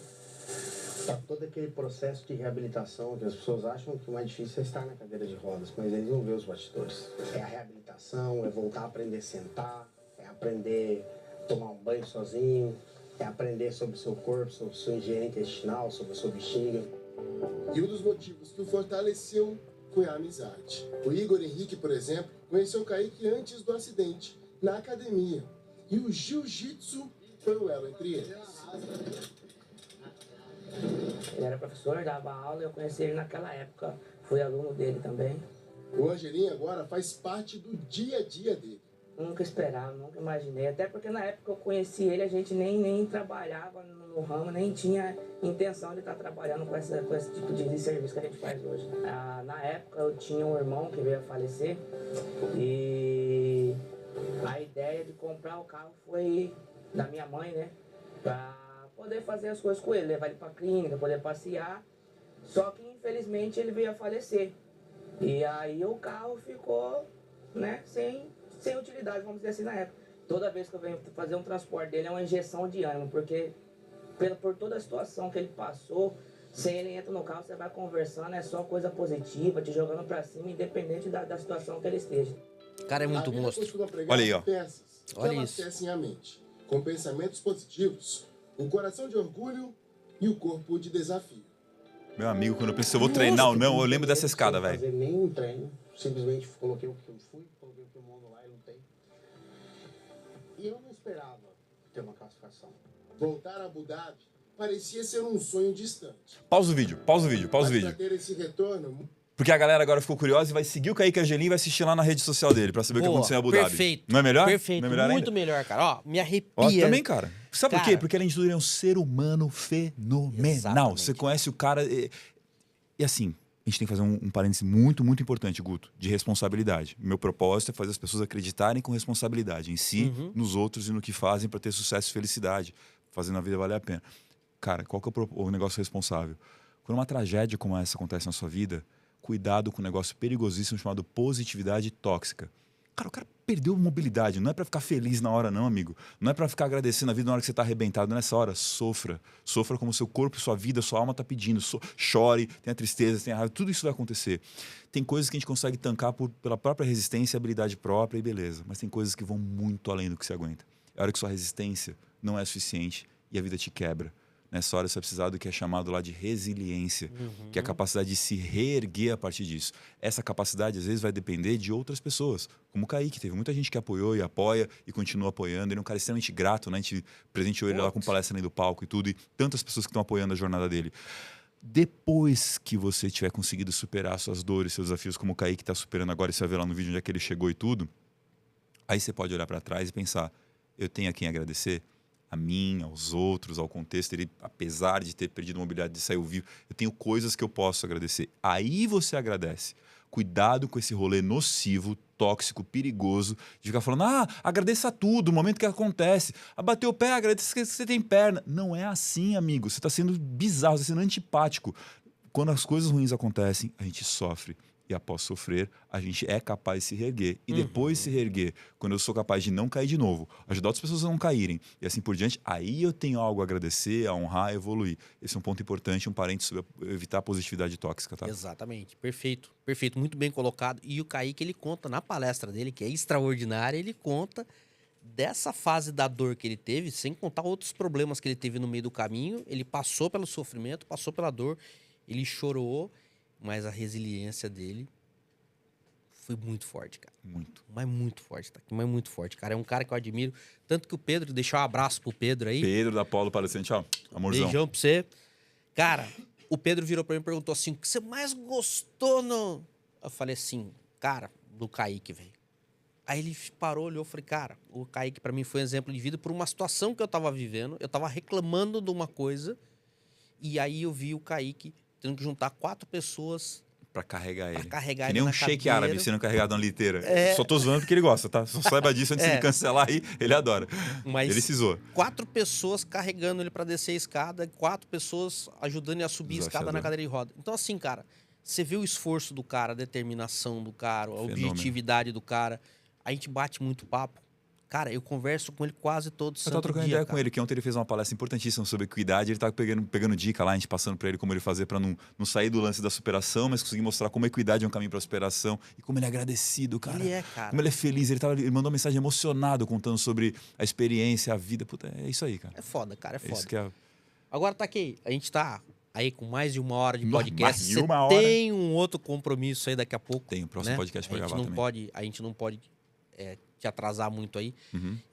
Speaker 5: para todo aquele processo de reabilitação, que as pessoas acham que o mais difícil é estar na cadeira de rodas, mas eles não vê os bastidores. É a reabilitação, é voltar a aprender a sentar, é aprender a tomar um banho sozinho, é aprender sobre o seu corpo, sobre sua higiene intestinal, sobre a sua bexiga.
Speaker 4: E um dos motivos que o fortaleceu foi a amizade. O Igor Henrique, por exemplo, conheceu o Kaique antes do acidente, na academia. E o jiu-jitsu foi o elo entre eles.
Speaker 6: Ele era professor, dava aula, eu conheci ele naquela época, fui aluno dele também.
Speaker 4: O Angelim agora faz parte do dia a dia dele.
Speaker 6: Nunca esperava, nunca imaginei, até porque na época que eu conheci ele, a gente nem trabalhava no ramo, nem tinha intenção de estar trabalhando com esse tipo de serviço que a gente faz hoje. Na época eu tinha um irmão que veio a falecer e a ideia de comprar o carro foi da minha mãe, né? Pra poder fazer as coisas com ele, levar ele pra clínica, poder passear. Só que infelizmente ele veio a falecer. E aí o carro ficou, né, sem utilidade, vamos dizer assim, na época. Toda vez que eu venho fazer um transporte dele é uma injeção de ânimo, porque por toda a situação que ele passou, se ele entra no carro, você vai conversando, é só coisa positiva, te jogando pra cima, independente da situação que ele esteja.
Speaker 1: O cara é muito
Speaker 4: A vida
Speaker 1: monstro.
Speaker 4: costuma pregar
Speaker 2: Olha aí, ó.
Speaker 4: peças que
Speaker 1: Olha
Speaker 4: abastecem a mente, com pensamentos positivos, o coração de orgulho e o corpo de desafio.
Speaker 2: Meu amigo, quando eu penso se eu vou treinar ou não, eu lembro dessa escada,
Speaker 5: Sem
Speaker 2: velho.
Speaker 5: fazer nenhum treino, simplesmente coloquei o que eu fui, coloquei o kimono lá e lutei. E eu não esperava ter uma classificação.
Speaker 4: Voltar a Abu Dhabi parecia ser um sonho distante.
Speaker 2: Pausa o vídeo.
Speaker 4: Mas para ter esse retorno...
Speaker 2: Porque a galera agora ficou curiosa e vai seguir o Kaique Argelim e vai assistir lá na rede social dele pra saber o que aconteceu em Abu Dhabi.
Speaker 1: Perfeito.
Speaker 2: Não é melhor?
Speaker 1: Perfeito.
Speaker 2: Não é melhor
Speaker 1: muito
Speaker 2: ainda?
Speaker 1: melhor, cara. Ó, me arrepia.
Speaker 2: Ó, também, cara. Sabe por quê?
Speaker 1: Cara,
Speaker 2: Porque além de tudo ele é um ser humano fenomenal.
Speaker 1: Exatamente.
Speaker 2: Você conhece o cara... E assim, a gente tem que fazer um parêntese muito, muito importante, Guto, de responsabilidade. Meu propósito é fazer as pessoas acreditarem com responsabilidade em si, nos outros e no que fazem pra ter sucesso e felicidade, fazendo a vida valer a pena. Cara, qual que é o negócio responsável? Quando uma tragédia como essa acontece na sua vida, cuidado com um negócio perigosíssimo chamado positividade tóxica. Cara, o cara perdeu mobilidade. Não é pra ficar feliz na hora, não, amigo. Não é pra ficar agradecendo a vida na hora que você tá arrebentado. Nessa hora, sofra. Sofra como seu corpo, sua vida, sua alma tá pedindo. Chore, tenha tristeza, tenha raiva. Tudo isso vai acontecer. Tem coisas que a gente consegue tancar pela própria resistência e habilidade própria e beleza. Mas tem coisas que vão muito além do que você aguenta. É a hora que sua resistência não é suficiente e a vida te quebra. Nessa hora você vai precisar do que é chamado lá de resiliência, que é a capacidade de se reerguer a partir disso. Essa capacidade, às vezes, vai depender de outras pessoas, como o Kaique. Teve muita gente que apoiou e apoia e continua apoiando. Ele é um cara extremamente grato, né? A gente presenteou ele lá com palestra além do palco e tudo, e tantas pessoas que estão apoiando a jornada dele. Depois que você tiver conseguido superar suas dores, seus desafios, como o Kaique está superando agora, e você vai ver lá no vídeo onde é que ele chegou e tudo, aí você pode olhar para trás e pensar, eu tenho a quem agradecer? A mim, aos outros, ao contexto. Ele, apesar de ter perdido a mobilidade de sair ao vivo, eu tenho coisas que eu posso agradecer. Aí você agradece. Cuidado com esse rolê nocivo, tóxico, perigoso, de ficar falando, agradeça tudo, no momento que acontece. Bateu o pé, agradeça que você tem perna. Não é assim, amigo. Você está sendo bizarro, você está sendo antipático. Quando as coisas ruins acontecem, a gente sofre. E após sofrer, a gente é capaz de se reerguer. E depois de se reerguer, quando eu sou capaz de não cair de novo, ajudar outras pessoas a não caírem, e assim por diante, aí eu tenho algo a agradecer, a honrar, a evoluir. Esse é um ponto importante, um parênteses sobre evitar a positividade tóxica, tá?
Speaker 1: Exatamente. Perfeito. Perfeito. Muito bem colocado. E o Kaique, ele conta na palestra dele, que é extraordinária, ele conta dessa fase da dor que ele teve, sem contar outros problemas que ele teve no meio do caminho. Ele passou pelo sofrimento, passou pela dor, ele chorou, mas a resiliência dele foi muito forte, cara.
Speaker 2: Muito.
Speaker 1: Mas muito forte, tá? Mas muito forte, cara. É um cara que eu admiro. Tanto que o Pedro, deixar um abraço pro Pedro aí.
Speaker 2: Pedro da Polo Palestrante, ó, amorzão.
Speaker 1: Beijão pra você. Cara, o Pedro virou pra mim e perguntou assim, o que você mais gostou no... Eu falei assim, cara, do Kaique, velho. Aí ele parou, olhou, eu falei, cara, o Kaique pra mim foi um exemplo de vida por uma situação que eu tava vivendo. Eu tava reclamando de uma coisa e aí eu vi o Kaique tendo que juntar 4 pessoas
Speaker 2: pra carregar ele.
Speaker 1: Carregar
Speaker 2: que
Speaker 1: ele
Speaker 2: nem um
Speaker 1: na
Speaker 2: shake
Speaker 1: cadeira.
Speaker 2: árabe sendo carregado na liteira. Só tô zoando porque ele gosta, tá? Só saiba disso antes de cancelar aí, ele adora.
Speaker 1: Mas
Speaker 2: ele se zoa.
Speaker 1: 4 pessoas carregando ele pra descer a escada, 4 pessoas ajudando ele a subir a escada na cadeira de roda. Então assim, cara, você vê o esforço do cara, a determinação do cara, a objetividade do cara. A gente bate muito papo. Cara, eu converso com ele quase todo santo dia.
Speaker 2: Eu tava trocando ideia com ele, que ontem ele fez uma palestra importantíssima sobre equidade. Ele tava pegando dica lá, a gente passando pra ele como ele fazer pra não sair do lance da superação, mas conseguir mostrar como a equidade é um caminho pra superação. E como ele é agradecido, cara.
Speaker 1: Ele é, cara.
Speaker 2: Como ele é feliz. Ele mandou uma mensagem emocionado contando sobre a experiência, a vida. Puta, é isso aí, cara.
Speaker 1: É foda, cara, é foda.
Speaker 2: Isso que é...
Speaker 1: Agora tá aqui, a gente tá aí com mais de 1 hora de podcast.
Speaker 2: Mais de 1 hora.
Speaker 1: Tem um outro compromisso aí daqui a pouco.
Speaker 2: Tem o próximo podcast pra gravar
Speaker 1: também. A gente não pode te atrasar muito aí.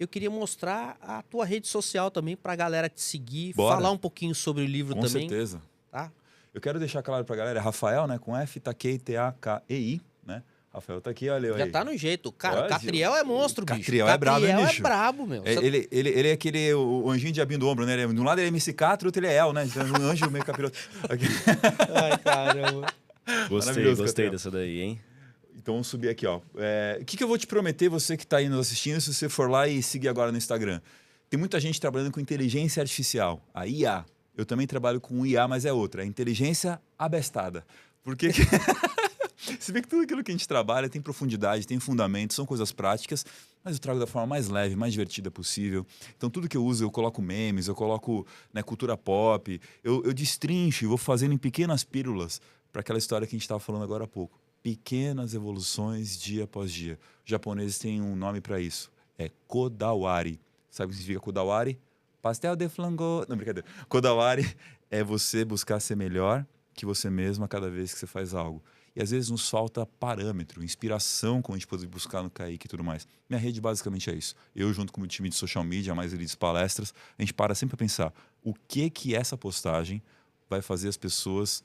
Speaker 1: Eu queria mostrar a tua rede social também pra galera te seguir, falar um pouquinho sobre o livro
Speaker 2: com
Speaker 1: também.
Speaker 2: Com certeza.
Speaker 1: Tá?
Speaker 2: Eu quero deixar claro pra galera, Rafael, né, com F, Takei, T-A-K-E-I, né? Rafael tá aqui, olha aí.
Speaker 1: Já tá no jeito. Cara, o Catriel é monstro, bicho.
Speaker 2: Catriel é brabo, hein, bicho?
Speaker 1: Catriel é brabo, meu.
Speaker 2: Ele é aquele o anjinho diabinho do ombro, né? De um lado ele é MC Catra, outro ele é El, né? Então, um anjo meio capiroto.
Speaker 1: Ai, caramba.
Speaker 7: Gostei dessa daí, hein?
Speaker 2: Então vamos subir aqui, ó. O que eu vou te prometer, você que está aí nos assistindo, se você for lá e seguir agora no Instagram? Tem muita gente trabalhando com inteligência artificial, a IA. Eu também trabalho com IA, mas é outra, a inteligência abestada. Porque se vê que tudo aquilo que a gente trabalha tem profundidade, tem fundamento, são coisas práticas, mas eu trago da forma mais leve, mais divertida possível. Então tudo que eu uso, eu coloco memes, eu coloco, né, cultura pop, eu destrincho e vou fazendo em pequenas pílulas para aquela história que a gente estava falando agora há pouco. Pequenas evoluções dia após dia. Os japoneses têm um nome para isso. É Kodawari. Sabe o que significa Kodawari? Pastel de flango. Não, brincadeira. Kodawari é você buscar ser melhor que você mesmo a cada vez que você faz algo. E às vezes nos falta parâmetro, inspiração, como a gente pode buscar no Kaique e tudo mais. Minha rede basicamente é isso. Eu, junto com o time de social media, mais Elites Palestras, a gente para sempre a pensar o que essa postagem vai fazer as pessoas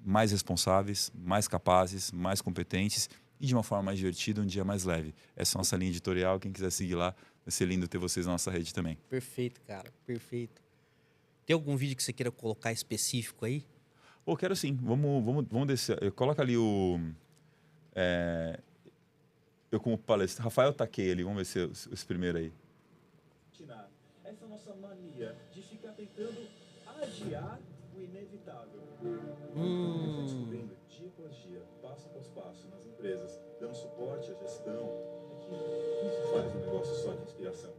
Speaker 2: mais responsáveis, mais capazes, mais competentes e de uma forma mais divertida, um dia mais leve. Essa é a nossa linha editorial. Quem quiser seguir lá, vai ser lindo ter vocês na nossa rede também.
Speaker 1: Perfeito, cara. Perfeito. Tem algum vídeo que você queira colocar específico aí?
Speaker 2: Pô, quero sim. Vamos descer. Coloca ali o... eu como palestra. Rafael Taquei ali. Vamos ver se esse primeiro aí.
Speaker 8: Essa nossa mania de ficar tentando adiar o inevitável. Descobrindo dia após dia, passo após passo, nas empresas, dando suporte à gestão, é que não se faz um negócio só de inspiração.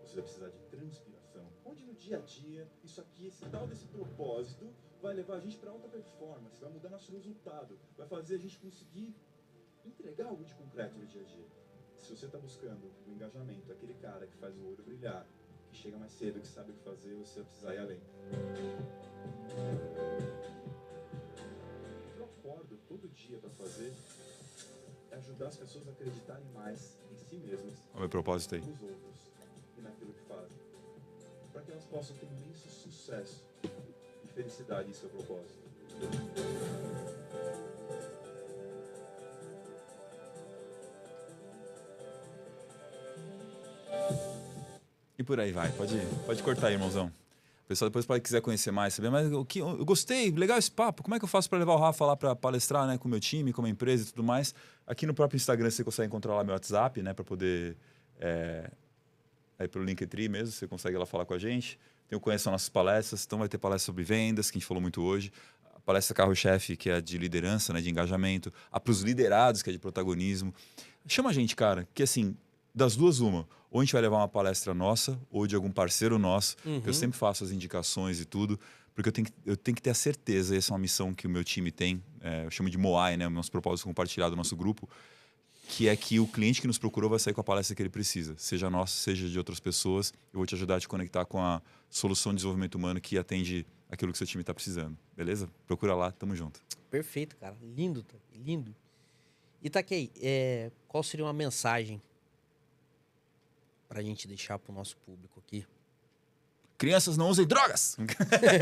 Speaker 8: Você vai precisar de transpiração. Onde no dia a dia, isso aqui, esse tal desse propósito, vai levar a gente para alta performance, vai mudar nosso resultado, vai fazer a gente conseguir entregar algo de concreto no dia a dia. Se você está buscando o engajamento, aquele cara que faz o olho brilhar, que chega mais cedo, que sabe o que fazer, você vai precisar ir além. O que eu acordo todo dia para fazer é ajudar as pessoas a acreditarem mais em si mesmas,
Speaker 2: Qual é o propósito aí?
Speaker 8: nos outros e naquilo que fazem, para que elas possam ter imenso sucesso e felicidade em seu propósito.
Speaker 2: E por aí vai. Pode cortar aí, irmãozão. O pessoal depois pode quiser conhecer mais, saber. Mas eu gostei, legal esse papo. Como é que eu faço para levar o Rafa lá para palestrar, né, com o meu time, com a minha empresa e tudo mais? Aqui no próprio Instagram você consegue encontrar lá meu WhatsApp, né, para poder... aí pelo Linktree mesmo, você consegue lá falar com a gente. Tem o Conheça Nossas Palestras, então vai ter palestra sobre vendas, que a gente falou muito hoje. A palestra Carro-Chefe, que é de liderança, né, de engajamento. A para os liderados, que é de protagonismo. Chama a gente, cara, que assim, das duas uma. Ou a gente vai levar uma palestra nossa, ou de algum parceiro nosso, que eu sempre faço as indicações e tudo, porque eu tenho que ter a certeza, essa é uma missão que o meu time tem, eu chamo de MOAI, né, o nosso propósito compartilhado do nosso grupo, que é que o cliente que nos procurou vai sair com a palestra que ele precisa, seja nossa, seja de outras pessoas. Eu vou te ajudar a te conectar com a solução de desenvolvimento humano que atende aquilo que seu time está precisando, beleza? Procura lá, tamo junto.
Speaker 1: Perfeito, cara. Lindo, lindo. E Taquei, qual seria uma mensagem pra gente deixar pro nosso público aqui?
Speaker 2: Crianças, não usem drogas!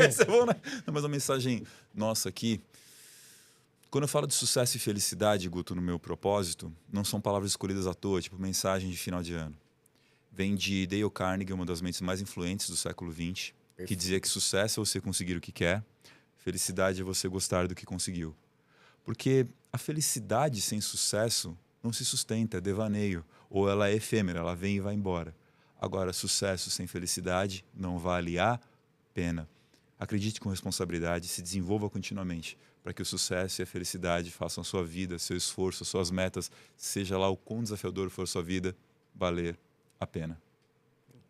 Speaker 2: Isso é bom, né? Não, mas uma mensagem nossa aqui. Quando eu falo de sucesso e felicidade, Guto, no meu propósito, não são palavras escolhidas à toa, tipo mensagem de final de ano. Vem de Dale Carnegie, uma das mentes mais influentes do século XX, que dizia que sucesso é você conseguir o que quer, felicidade é você gostar do que conseguiu. Porque a felicidade sem sucesso não se sustenta, é devaneio, ou ela é efêmera, ela vem e vai embora. Agora, sucesso sem felicidade não vale a pena. Acredite com responsabilidade, se desenvolva continuamente, para que o sucesso e a felicidade façam a sua vida, seu esforço, suas metas, seja lá o quão desafiador for a sua vida, valer a pena.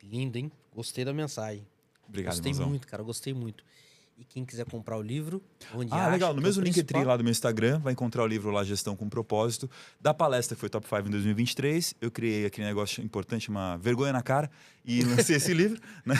Speaker 1: Lindo, hein? Gostei da mensagem.
Speaker 2: Obrigado,
Speaker 1: gostei
Speaker 2: irmãozão.
Speaker 1: muito, cara. Gostei muito. E quem quiser comprar o livro, onde
Speaker 2: legal. No mesmo Linktree
Speaker 1: principal...
Speaker 2: lá do meu Instagram, vai encontrar o livro lá, Gestão com Propósito. Da palestra que foi Top 5 em 2023, eu criei aquele negócio importante, uma vergonha na cara, e lancei esse livro. Né?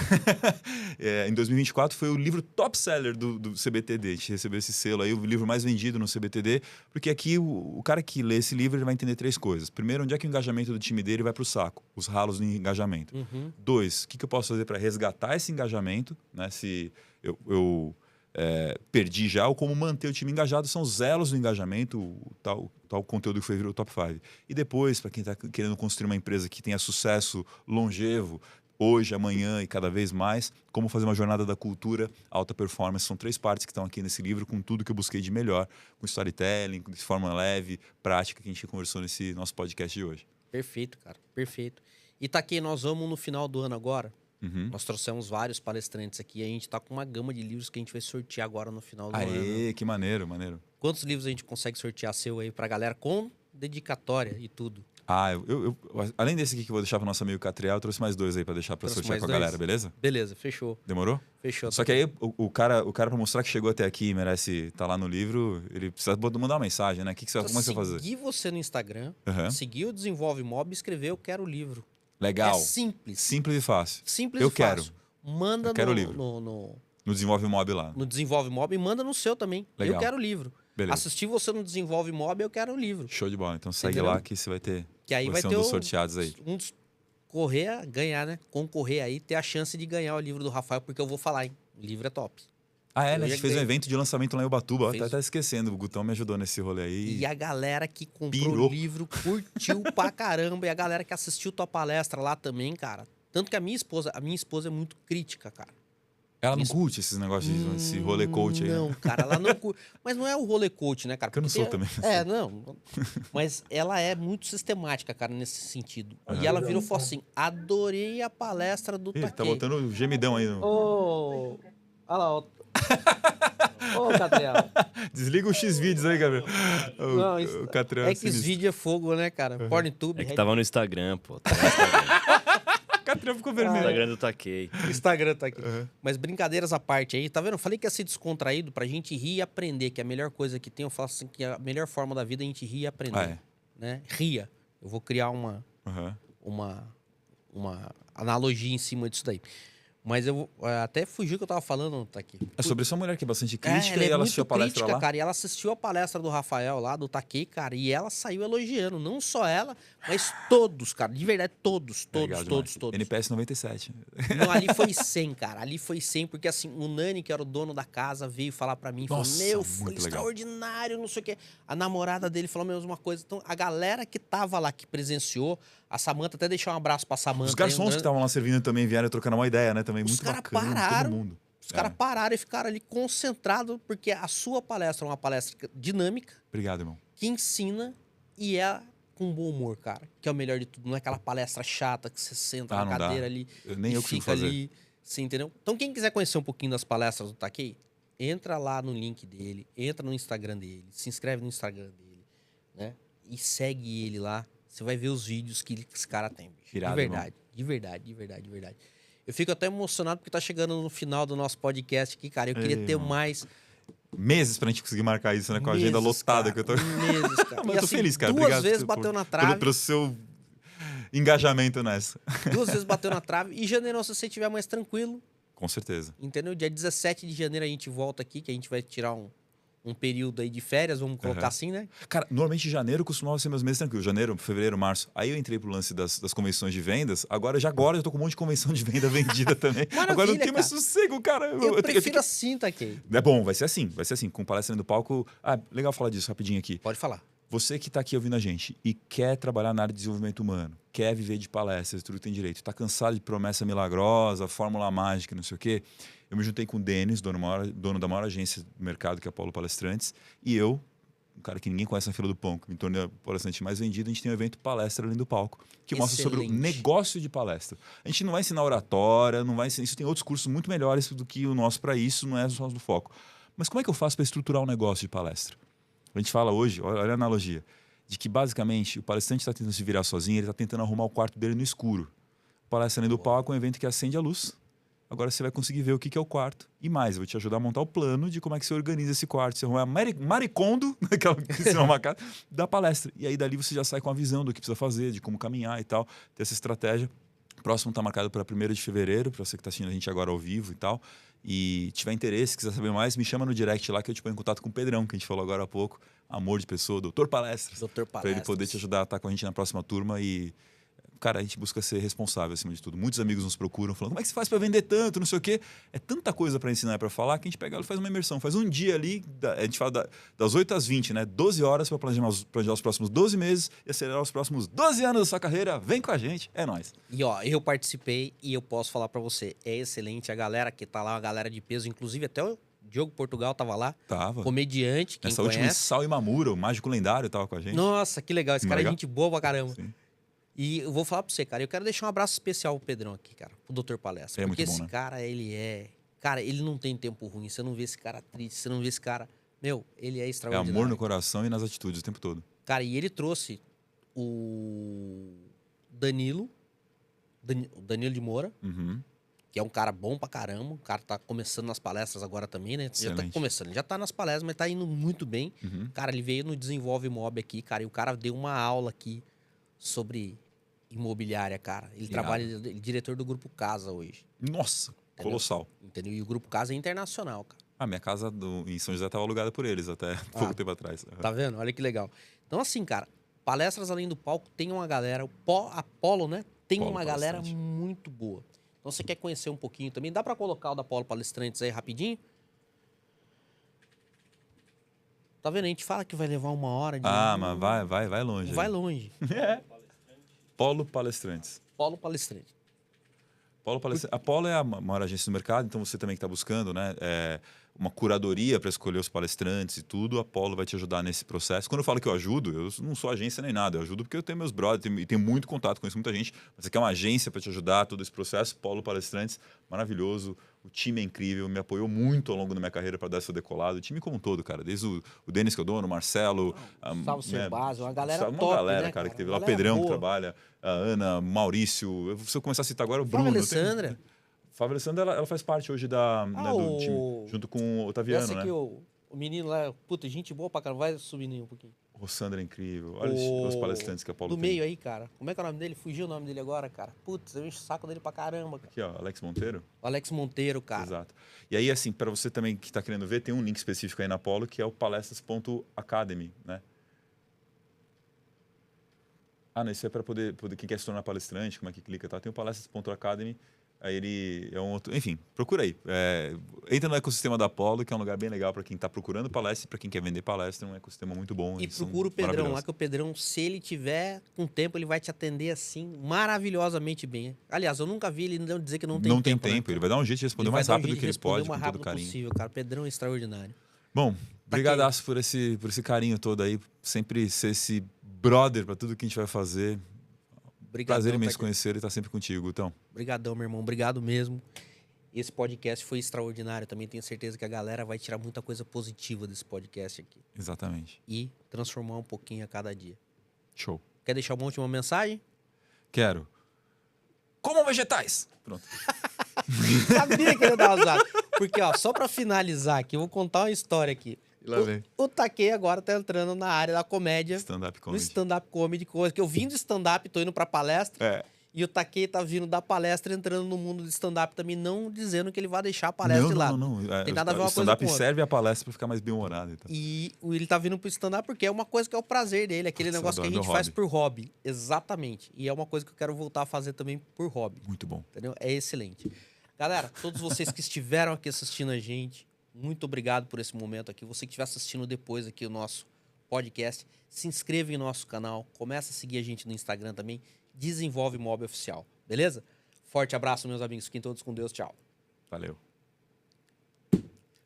Speaker 2: Em 2024 foi o livro top seller do CBTD. A gente recebeu esse selo aí, o livro mais vendido no CBTD, porque aqui o cara que lê esse livro ele vai entender 3 coisas. Primeiro, onde é que o engajamento do time dele vai para o saco? Os ralos do engajamento. 2, o que eu posso fazer para resgatar esse engajamento, né? Se eu perdi já, ou como manter o time engajado, são os elos do engajamento, o tal conteúdo que foi vir o Top 5. E depois, para quem está querendo construir uma empresa que tenha sucesso longevo, hoje, amanhã e cada vez mais, como fazer uma jornada da cultura, alta performance, são 3 partes que estão aqui nesse livro, com tudo que eu busquei de melhor, com storytelling, de forma leve, prática, que a gente conversou nesse nosso podcast de hoje.
Speaker 1: Perfeito, cara, perfeito. E tá aqui, nós vamos no final do ano agora. Nós trouxemos vários palestrantes aqui. A gente tá com uma gama de livros que a gente vai sortear agora no final do ano.
Speaker 2: Aê, que maneiro, maneiro.
Speaker 1: Quantos livros a gente consegue sortear seu aí pra galera com dedicatória e tudo?
Speaker 2: Além desse aqui que eu vou deixar pro nosso amigo Catriel, eu trouxe mais 2 aí pra deixar pra sortear com a galera, beleza?
Speaker 1: Beleza, fechou.
Speaker 2: Demorou?
Speaker 1: Fechou.
Speaker 2: Só que aí o cara pra mostrar que chegou até aqui e merece estar lá no livro, ele precisa mandar uma mensagem, né? Como é que você vai fazer?
Speaker 1: Seguir você no Instagram, seguir o Desenvolve Mob e escrever eu quero o livro.
Speaker 2: Legal.
Speaker 1: É simples.
Speaker 2: Simples e fácil.
Speaker 1: Simples
Speaker 2: eu
Speaker 1: e fácil.
Speaker 2: Quero.
Speaker 1: Manda
Speaker 2: eu quero o livro.
Speaker 1: no
Speaker 2: Desenvolve Mob lá.
Speaker 1: No Desenvolve Mob e manda no seu também.
Speaker 2: Legal.
Speaker 1: Eu quero o livro.
Speaker 2: Beleza.
Speaker 1: Assistir Você Não Desenvolve Mob, eu quero o livro.
Speaker 2: Show de bola. Então segue
Speaker 1: Entendeu?
Speaker 2: lá que você vai ter.
Speaker 1: Que aí vai
Speaker 2: ser
Speaker 1: ter
Speaker 2: um dos sorteados aí.
Speaker 1: um dos ganhar, né? Concorrer aí, ter a chance de ganhar o livro do Rafael, porque eu vou falar, hein? O livro é top.
Speaker 2: Ah, é, né? A
Speaker 1: já
Speaker 2: gente fez um
Speaker 1: ganhei.
Speaker 2: evento de lançamento lá em Ubatuba.
Speaker 1: Fez.
Speaker 2: Até tá esquecendo. O Gutão me ajudou nesse rolê aí.
Speaker 1: E a galera que comprou
Speaker 2: Pirou.
Speaker 1: o livro curtiu pra caramba. E a galera que assistiu tua palestra lá também, cara. Tanto que a minha esposa é muito crítica, cara.
Speaker 2: Ela não
Speaker 1: Isso.
Speaker 2: curte esses negócios, esse rolê coach aí.
Speaker 1: Não,
Speaker 2: Né?
Speaker 1: cara, ela não curte. Mas não é o rolê coach, né, cara?
Speaker 2: Porque eu não sou também.
Speaker 1: Não. Mas ela é muito sistemática, cara, nesse sentido.
Speaker 2: Aham.
Speaker 1: E ela virou e falou assim: adorei a palestra do
Speaker 2: Ih, tá
Speaker 1: Takei.
Speaker 2: botando o gemidão aí.
Speaker 1: Ô. Olha lá, ó. Ô, Catriel.
Speaker 2: Desliga o X-Vídeos aí, Gabriel.
Speaker 1: Não, isso-
Speaker 2: O Catriel
Speaker 1: É que
Speaker 2: sinistro.
Speaker 1: esse vídeo é fogo, né, cara? PornTube.
Speaker 7: É que tava no Instagram, pô. Tava no Instagram.
Speaker 2: O Catriel ficou
Speaker 7: O
Speaker 2: vermelho.
Speaker 7: Instagram do Takei.
Speaker 1: Instagram tá aqui.
Speaker 2: Uhum.
Speaker 1: Mas brincadeiras à parte aí, tá vendo? Eu falei que ia ser descontraído pra gente rir e aprender, que é a melhor coisa que tem. Eu falo assim, que a melhor forma da vida é a gente rir e aprender.
Speaker 2: Ah, é.
Speaker 1: Né? Ria. Eu vou criar uma analogia em cima disso daí. Mas eu vou, até fugiu o que eu tava falando, tá aqui.
Speaker 2: É sobre essa mulher que é bastante crítica
Speaker 1: ela
Speaker 2: e
Speaker 1: é
Speaker 2: ela
Speaker 1: muito
Speaker 2: assistiu a palestra
Speaker 1: crítica,
Speaker 2: lá.
Speaker 1: cara. E ela assistiu a palestra do Rafael lá, do Takei, cara. E ela saiu elogiando. Não só ela, mas todos, cara. De verdade, todos.
Speaker 2: Legal demais. NPS 97.
Speaker 1: Não, ali foi 100, cara. Ali foi 100, porque assim, o Nani, que era o dono da casa, veio falar pra mim e falou:
Speaker 2: Nossa,
Speaker 1: meu, foi
Speaker 2: muito legal.
Speaker 1: extraordinário, não sei o quê. A namorada dele falou a mesma coisa. Então, a galera que tava lá, que presenciou, a Samanta, até deixar um abraço pra Samanta.
Speaker 2: Os garçons que estavam lá servindo também vieram trocando uma ideia, né? Também
Speaker 1: Os
Speaker 2: muito
Speaker 1: caras
Speaker 2: bacana.
Speaker 1: pararam.
Speaker 2: Todo mundo.
Speaker 1: Os caras pararam e ficaram ali concentrados, porque a sua palestra é uma palestra dinâmica,
Speaker 2: Obrigado, irmão.
Speaker 1: que ensina e é com bom humor, cara. Que é o melhor de tudo. Não é aquela palestra chata que você senta
Speaker 2: Ah,
Speaker 1: na
Speaker 2: não dá.
Speaker 1: cadeira ali
Speaker 2: Nem
Speaker 1: e
Speaker 2: eu consigo
Speaker 1: fica
Speaker 2: fazer.
Speaker 1: ali. Você entendeu? Então, quem quiser conhecer um pouquinho das palestras do Takei, entra lá no link dele, entra no Instagram dele, se inscreve no Instagram dele, né? E segue ele lá. Você vai ver os vídeos que esse cara tem, bicho.
Speaker 2: Irado,
Speaker 1: de verdade, de verdade, de verdade, de verdade. Eu fico até emocionado porque tá chegando no final do nosso podcast aqui, cara. Eu queria ter
Speaker 2: irmão.
Speaker 1: mais
Speaker 2: Meses pra gente conseguir marcar isso, né? Com a agenda
Speaker 1: meses,
Speaker 2: lotada
Speaker 1: cara,
Speaker 2: que eu tô.
Speaker 1: meses, cara.
Speaker 2: Mas
Speaker 1: E
Speaker 2: eu tô
Speaker 1: assim,
Speaker 2: feliz, cara.
Speaker 1: Duas
Speaker 2: Obrigado
Speaker 1: vezes bateu na trave.
Speaker 2: pelo seu engajamento nessa.
Speaker 1: Duas vezes bateu na trave. E janeiro, se você estiver mais tranquilo,
Speaker 2: Com certeza.
Speaker 1: entendeu? Dia 17 de janeiro a gente volta aqui, que a gente vai tirar um período aí de férias, vamos colocar
Speaker 2: Aham.
Speaker 1: assim, né?
Speaker 2: Cara, normalmente janeiro costumava ser meus meses tranquilos. Janeiro, fevereiro, março. Aí eu entrei pro lance das convenções de vendas. Agora eu tô com um monte de convenção de venda vendida também.
Speaker 1: Maravilha,
Speaker 2: Agora não tem mais
Speaker 1: cara.
Speaker 2: sossego, cara.
Speaker 1: Eu prefiro assim, Takei.
Speaker 2: É bom, vai ser assim. Vai ser assim. Com palestra no palco. Ah, legal falar disso rapidinho aqui.
Speaker 1: Pode falar.
Speaker 2: Você que está aqui ouvindo a gente e quer trabalhar na área de desenvolvimento humano, quer viver de palestras, tudo que tem direito, está cansado de promessa milagrosa, fórmula mágica, não sei o quê, eu me juntei com o Denis, dono da maior agência do mercado, que é a Paulo Palestrantes, e eu, um cara que ninguém conhece na fila do pão, que me tornei o palestrante mais vendido, a gente tem um evento Palestra Além do Palco, que mostra sobre o
Speaker 1: Excelente.
Speaker 2: negócio de palestra. A gente não vai ensinar oratória, não vai ensinar, isso tem outros cursos muito melhores do que o nosso para isso, não é só do foco. Mas como é que eu faço para estruturar um negócio de palestra? A gente fala hoje, olha a analogia, de que basicamente o palestrante está tentando se virar sozinho, ele está tentando arrumar o quarto dele no escuro. Palestra Além do Palco é um evento que acende a luz. Agora você vai conseguir ver o que é o quarto. E mais, eu vou te ajudar a montar o plano de como é que você organiza esse quarto. Você arruma a maricondo, aquela que você arruma a casa, da palestra. E aí dali você já sai com a visão do que precisa fazer, de como caminhar e tal, ter essa estratégia. O próximo está marcado para 1º de fevereiro, para você que está assistindo a gente agora ao vivo e tal. E tiver interesse, quiser saber mais, me chama no direct lá que eu te ponho em contato com o Pedrão, que a gente falou agora há pouco. Amor de pessoa, doutor Palestras.
Speaker 1: Doutor
Speaker 2: Para ele
Speaker 1: Palestras.
Speaker 2: poder te ajudar a estar com a gente na próxima turma e... Cara, a gente busca ser responsável acima de tudo. Muitos amigos nos procuram falando, como é que você faz para vender tanto, não sei o quê. É tanta coisa para ensinar e para falar que a gente pega e faz uma imersão. Faz um dia ali, a gente fala das 8 às 20, né? 12 horas para planejar os próximos 12 meses e acelerar os próximos 12 anos da sua carreira. Vem com a gente, é nóis.
Speaker 1: E ó, eu participei e eu posso falar pra você, é excelente. A galera que tá lá, a galera de peso, inclusive até o Diogo Portugal tava lá.
Speaker 2: Tava.
Speaker 1: Comediante, quem
Speaker 2: Essa última
Speaker 1: conhece.
Speaker 2: Sal Imamura, o mágico lendário, tava com a gente.
Speaker 1: Nossa, que legal. Esse cara é
Speaker 2: Legal?
Speaker 1: gente boa pra caramba.
Speaker 2: Sim.
Speaker 1: E eu vou falar pra você, cara, eu quero deixar um abraço especial pro Pedrão aqui, cara, pro Dr. Palestra.
Speaker 2: É
Speaker 1: porque
Speaker 2: muito bom,
Speaker 1: esse
Speaker 2: né?
Speaker 1: cara, ele é... Cara, ele não tem tempo ruim. Você não vê esse cara triste, você não vê esse cara... Meu, ele é
Speaker 2: É
Speaker 1: extraordinário.
Speaker 2: amor no coração e nas atitudes o tempo todo.
Speaker 1: Cara, e ele trouxe o Danilo de Moura,
Speaker 2: Uhum.
Speaker 1: que é um cara bom pra caramba. O cara tá começando nas palestras agora também, né? Já tá
Speaker 2: Excelente.
Speaker 1: começando. Ele já tá nas palestras, mas tá indo muito bem.
Speaker 2: Uhum.
Speaker 1: Cara, ele veio no Desenvolve Mob aqui, cara, e o cara deu uma aula aqui sobre imobiliária, cara. Ele
Speaker 2: Irado.
Speaker 1: trabalha, ele é diretor do Grupo Casa hoje,
Speaker 2: Nossa, colossal.
Speaker 1: entendeu? E o Grupo Casa é internacional, cara.
Speaker 2: Minha casa em São José estava alugada por eles até pouco tempo atrás.
Speaker 1: Tá vendo? Olha que legal. Então, assim, cara, palestras além do palco tem uma galera, Apolo, né? Tem
Speaker 2: Polo
Speaker 1: uma galera
Speaker 2: Palestrante.
Speaker 1: muito boa. Então, você quer conhecer um pouquinho também? Dá pra colocar o da Polo Palestrantes aí rapidinho? Tá vendo? A gente fala que vai levar 1 hora.
Speaker 2: Mas vai longe.
Speaker 1: Vai
Speaker 2: aí.
Speaker 1: longe.
Speaker 2: Polo Palestrantes.
Speaker 1: Polo Palestrante.
Speaker 2: A Polo é a maior agência do mercado, então você também que está buscando, né, uma curadoria para escolher os palestrantes e tudo, a Polo vai te ajudar nesse processo. Quando eu falo que eu ajudo, eu não sou agência nem nada, eu ajudo porque eu tenho meus brothers e tenho muito contato, conheço muita gente. Mas você quer uma agência para te ajudar todo esse processo, Polo Palestrantes, maravilhoso, o time é incrível, me apoiou muito ao longo da minha carreira para dar essa decolada, o time como um todo, cara, desde o Denis que é o dono, o Marcelo,
Speaker 1: Gustavo Cerbasi, uma galera
Speaker 2: uma
Speaker 1: top,
Speaker 2: galera,
Speaker 1: né,
Speaker 2: cara, que teve lá, o
Speaker 1: Galera
Speaker 2: Pedrão que
Speaker 1: boa.
Speaker 2: trabalha, a Ana, o Maurício, se eu começar a citar agora, o
Speaker 1: Flávia
Speaker 2: Bruno.
Speaker 1: Alessandra.
Speaker 2: Flávia Alessandra, ela faz parte hoje do time, junto com o Otaviano,
Speaker 1: Essa
Speaker 2: né?
Speaker 1: aqui, o menino lá, puta, gente boa pra caramba. Vai subindo aí um pouquinho.
Speaker 2: O Rossandra é incrível. Olha os palestrantes que a Paulo
Speaker 1: Do
Speaker 2: tem.
Speaker 1: meio aí, cara. Como é que é o nome dele? Fugiu o nome dele agora, cara. Putz, eu encho o saco dele pra caramba, cara.
Speaker 2: Aqui, ó, Alex Monteiro.
Speaker 1: O Alex Monteiro, cara.
Speaker 2: Exato. E aí, assim, para você também que está querendo ver, tem um link específico aí na Polo, que é o palestras.academy, né? Não, isso é para poder quem quer se tornar palestrante, como é que clica, tá? Tem o palestras.academy, aí ele é um outro... Enfim, procura aí. Entra no ecossistema da Apollo, que é um lugar bem legal para quem está procurando palestra e para quem quer vender palestra, é um ecossistema muito bom.
Speaker 1: E procura o Pedrão lá, que o Pedrão, se ele tiver com tempo, ele vai te atender assim, maravilhosamente bem. Aliás, eu nunca vi ele não dizer que não tem tempo.
Speaker 2: Não tem
Speaker 1: né?
Speaker 2: tempo, ele vai dar um jeito de responder o mais rápido que ele pode,
Speaker 1: o mais
Speaker 2: com todo
Speaker 1: rápido
Speaker 2: carinho.
Speaker 1: possível, cara. O Pedrão é extraordinário.
Speaker 2: Bom, brigadaço por esse carinho todo aí, sempre ser esse brother para tudo que a gente vai fazer.
Speaker 1: Obrigadão,
Speaker 2: Prazer imenso conhecer e estar sempre contigo, então.
Speaker 1: Obrigadão, meu irmão. Obrigado mesmo. Esse podcast foi extraordinário. Também tenho certeza que a galera vai tirar muita coisa positiva desse podcast aqui.
Speaker 2: Exatamente.
Speaker 1: E transformar um pouquinho a cada dia.
Speaker 2: Show.
Speaker 1: Quer deixar uma última mensagem?
Speaker 2: Quero. Comam vegetais! Pronto.
Speaker 1: Sabia que eu ia dar uma usada. Porque, ó, só pra finalizar aqui, eu vou contar uma história aqui.
Speaker 2: Lá vem.
Speaker 1: O Takei agora tá entrando na área da comédia.
Speaker 2: Stand-up
Speaker 1: No
Speaker 2: comedy.
Speaker 1: stand-up comedy, coisa que eu vim do stand-up, tô indo pra palestra.
Speaker 2: É.
Speaker 1: E o Takei tá vindo da palestra, entrando no mundo do stand-up também, não dizendo que ele vai deixar a palestra de lado.
Speaker 2: Não.
Speaker 1: Tem nada a ver uma
Speaker 2: o
Speaker 1: coisa
Speaker 2: stand-up
Speaker 1: com outra.
Speaker 2: serve a palestra para ficar mais bem-humorado. Então.
Speaker 1: E ele tá vindo pro stand-up porque é uma coisa que é o prazer dele, aquele
Speaker 2: Nossa,
Speaker 1: negócio que a
Speaker 2: adoro
Speaker 1: gente
Speaker 2: meu
Speaker 1: faz
Speaker 2: hobby.
Speaker 1: por hobby. Exatamente. E é uma coisa que eu quero voltar a fazer também por hobby.
Speaker 2: Muito bom.
Speaker 1: Entendeu? É excelente. Galera, todos vocês que estiveram aqui assistindo a gente, muito obrigado por esse momento aqui. Você que estiver assistindo depois aqui o nosso podcast, se inscreva em nosso canal, começa a seguir a gente no Instagram também, Desenvolve Mob Oficial, beleza? Forte abraço, meus amigos. Fiquem todos com Deus. Tchau.
Speaker 2: Valeu.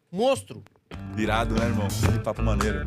Speaker 1: Monstro!
Speaker 2: Irado, né, irmão? Que papo maneiro.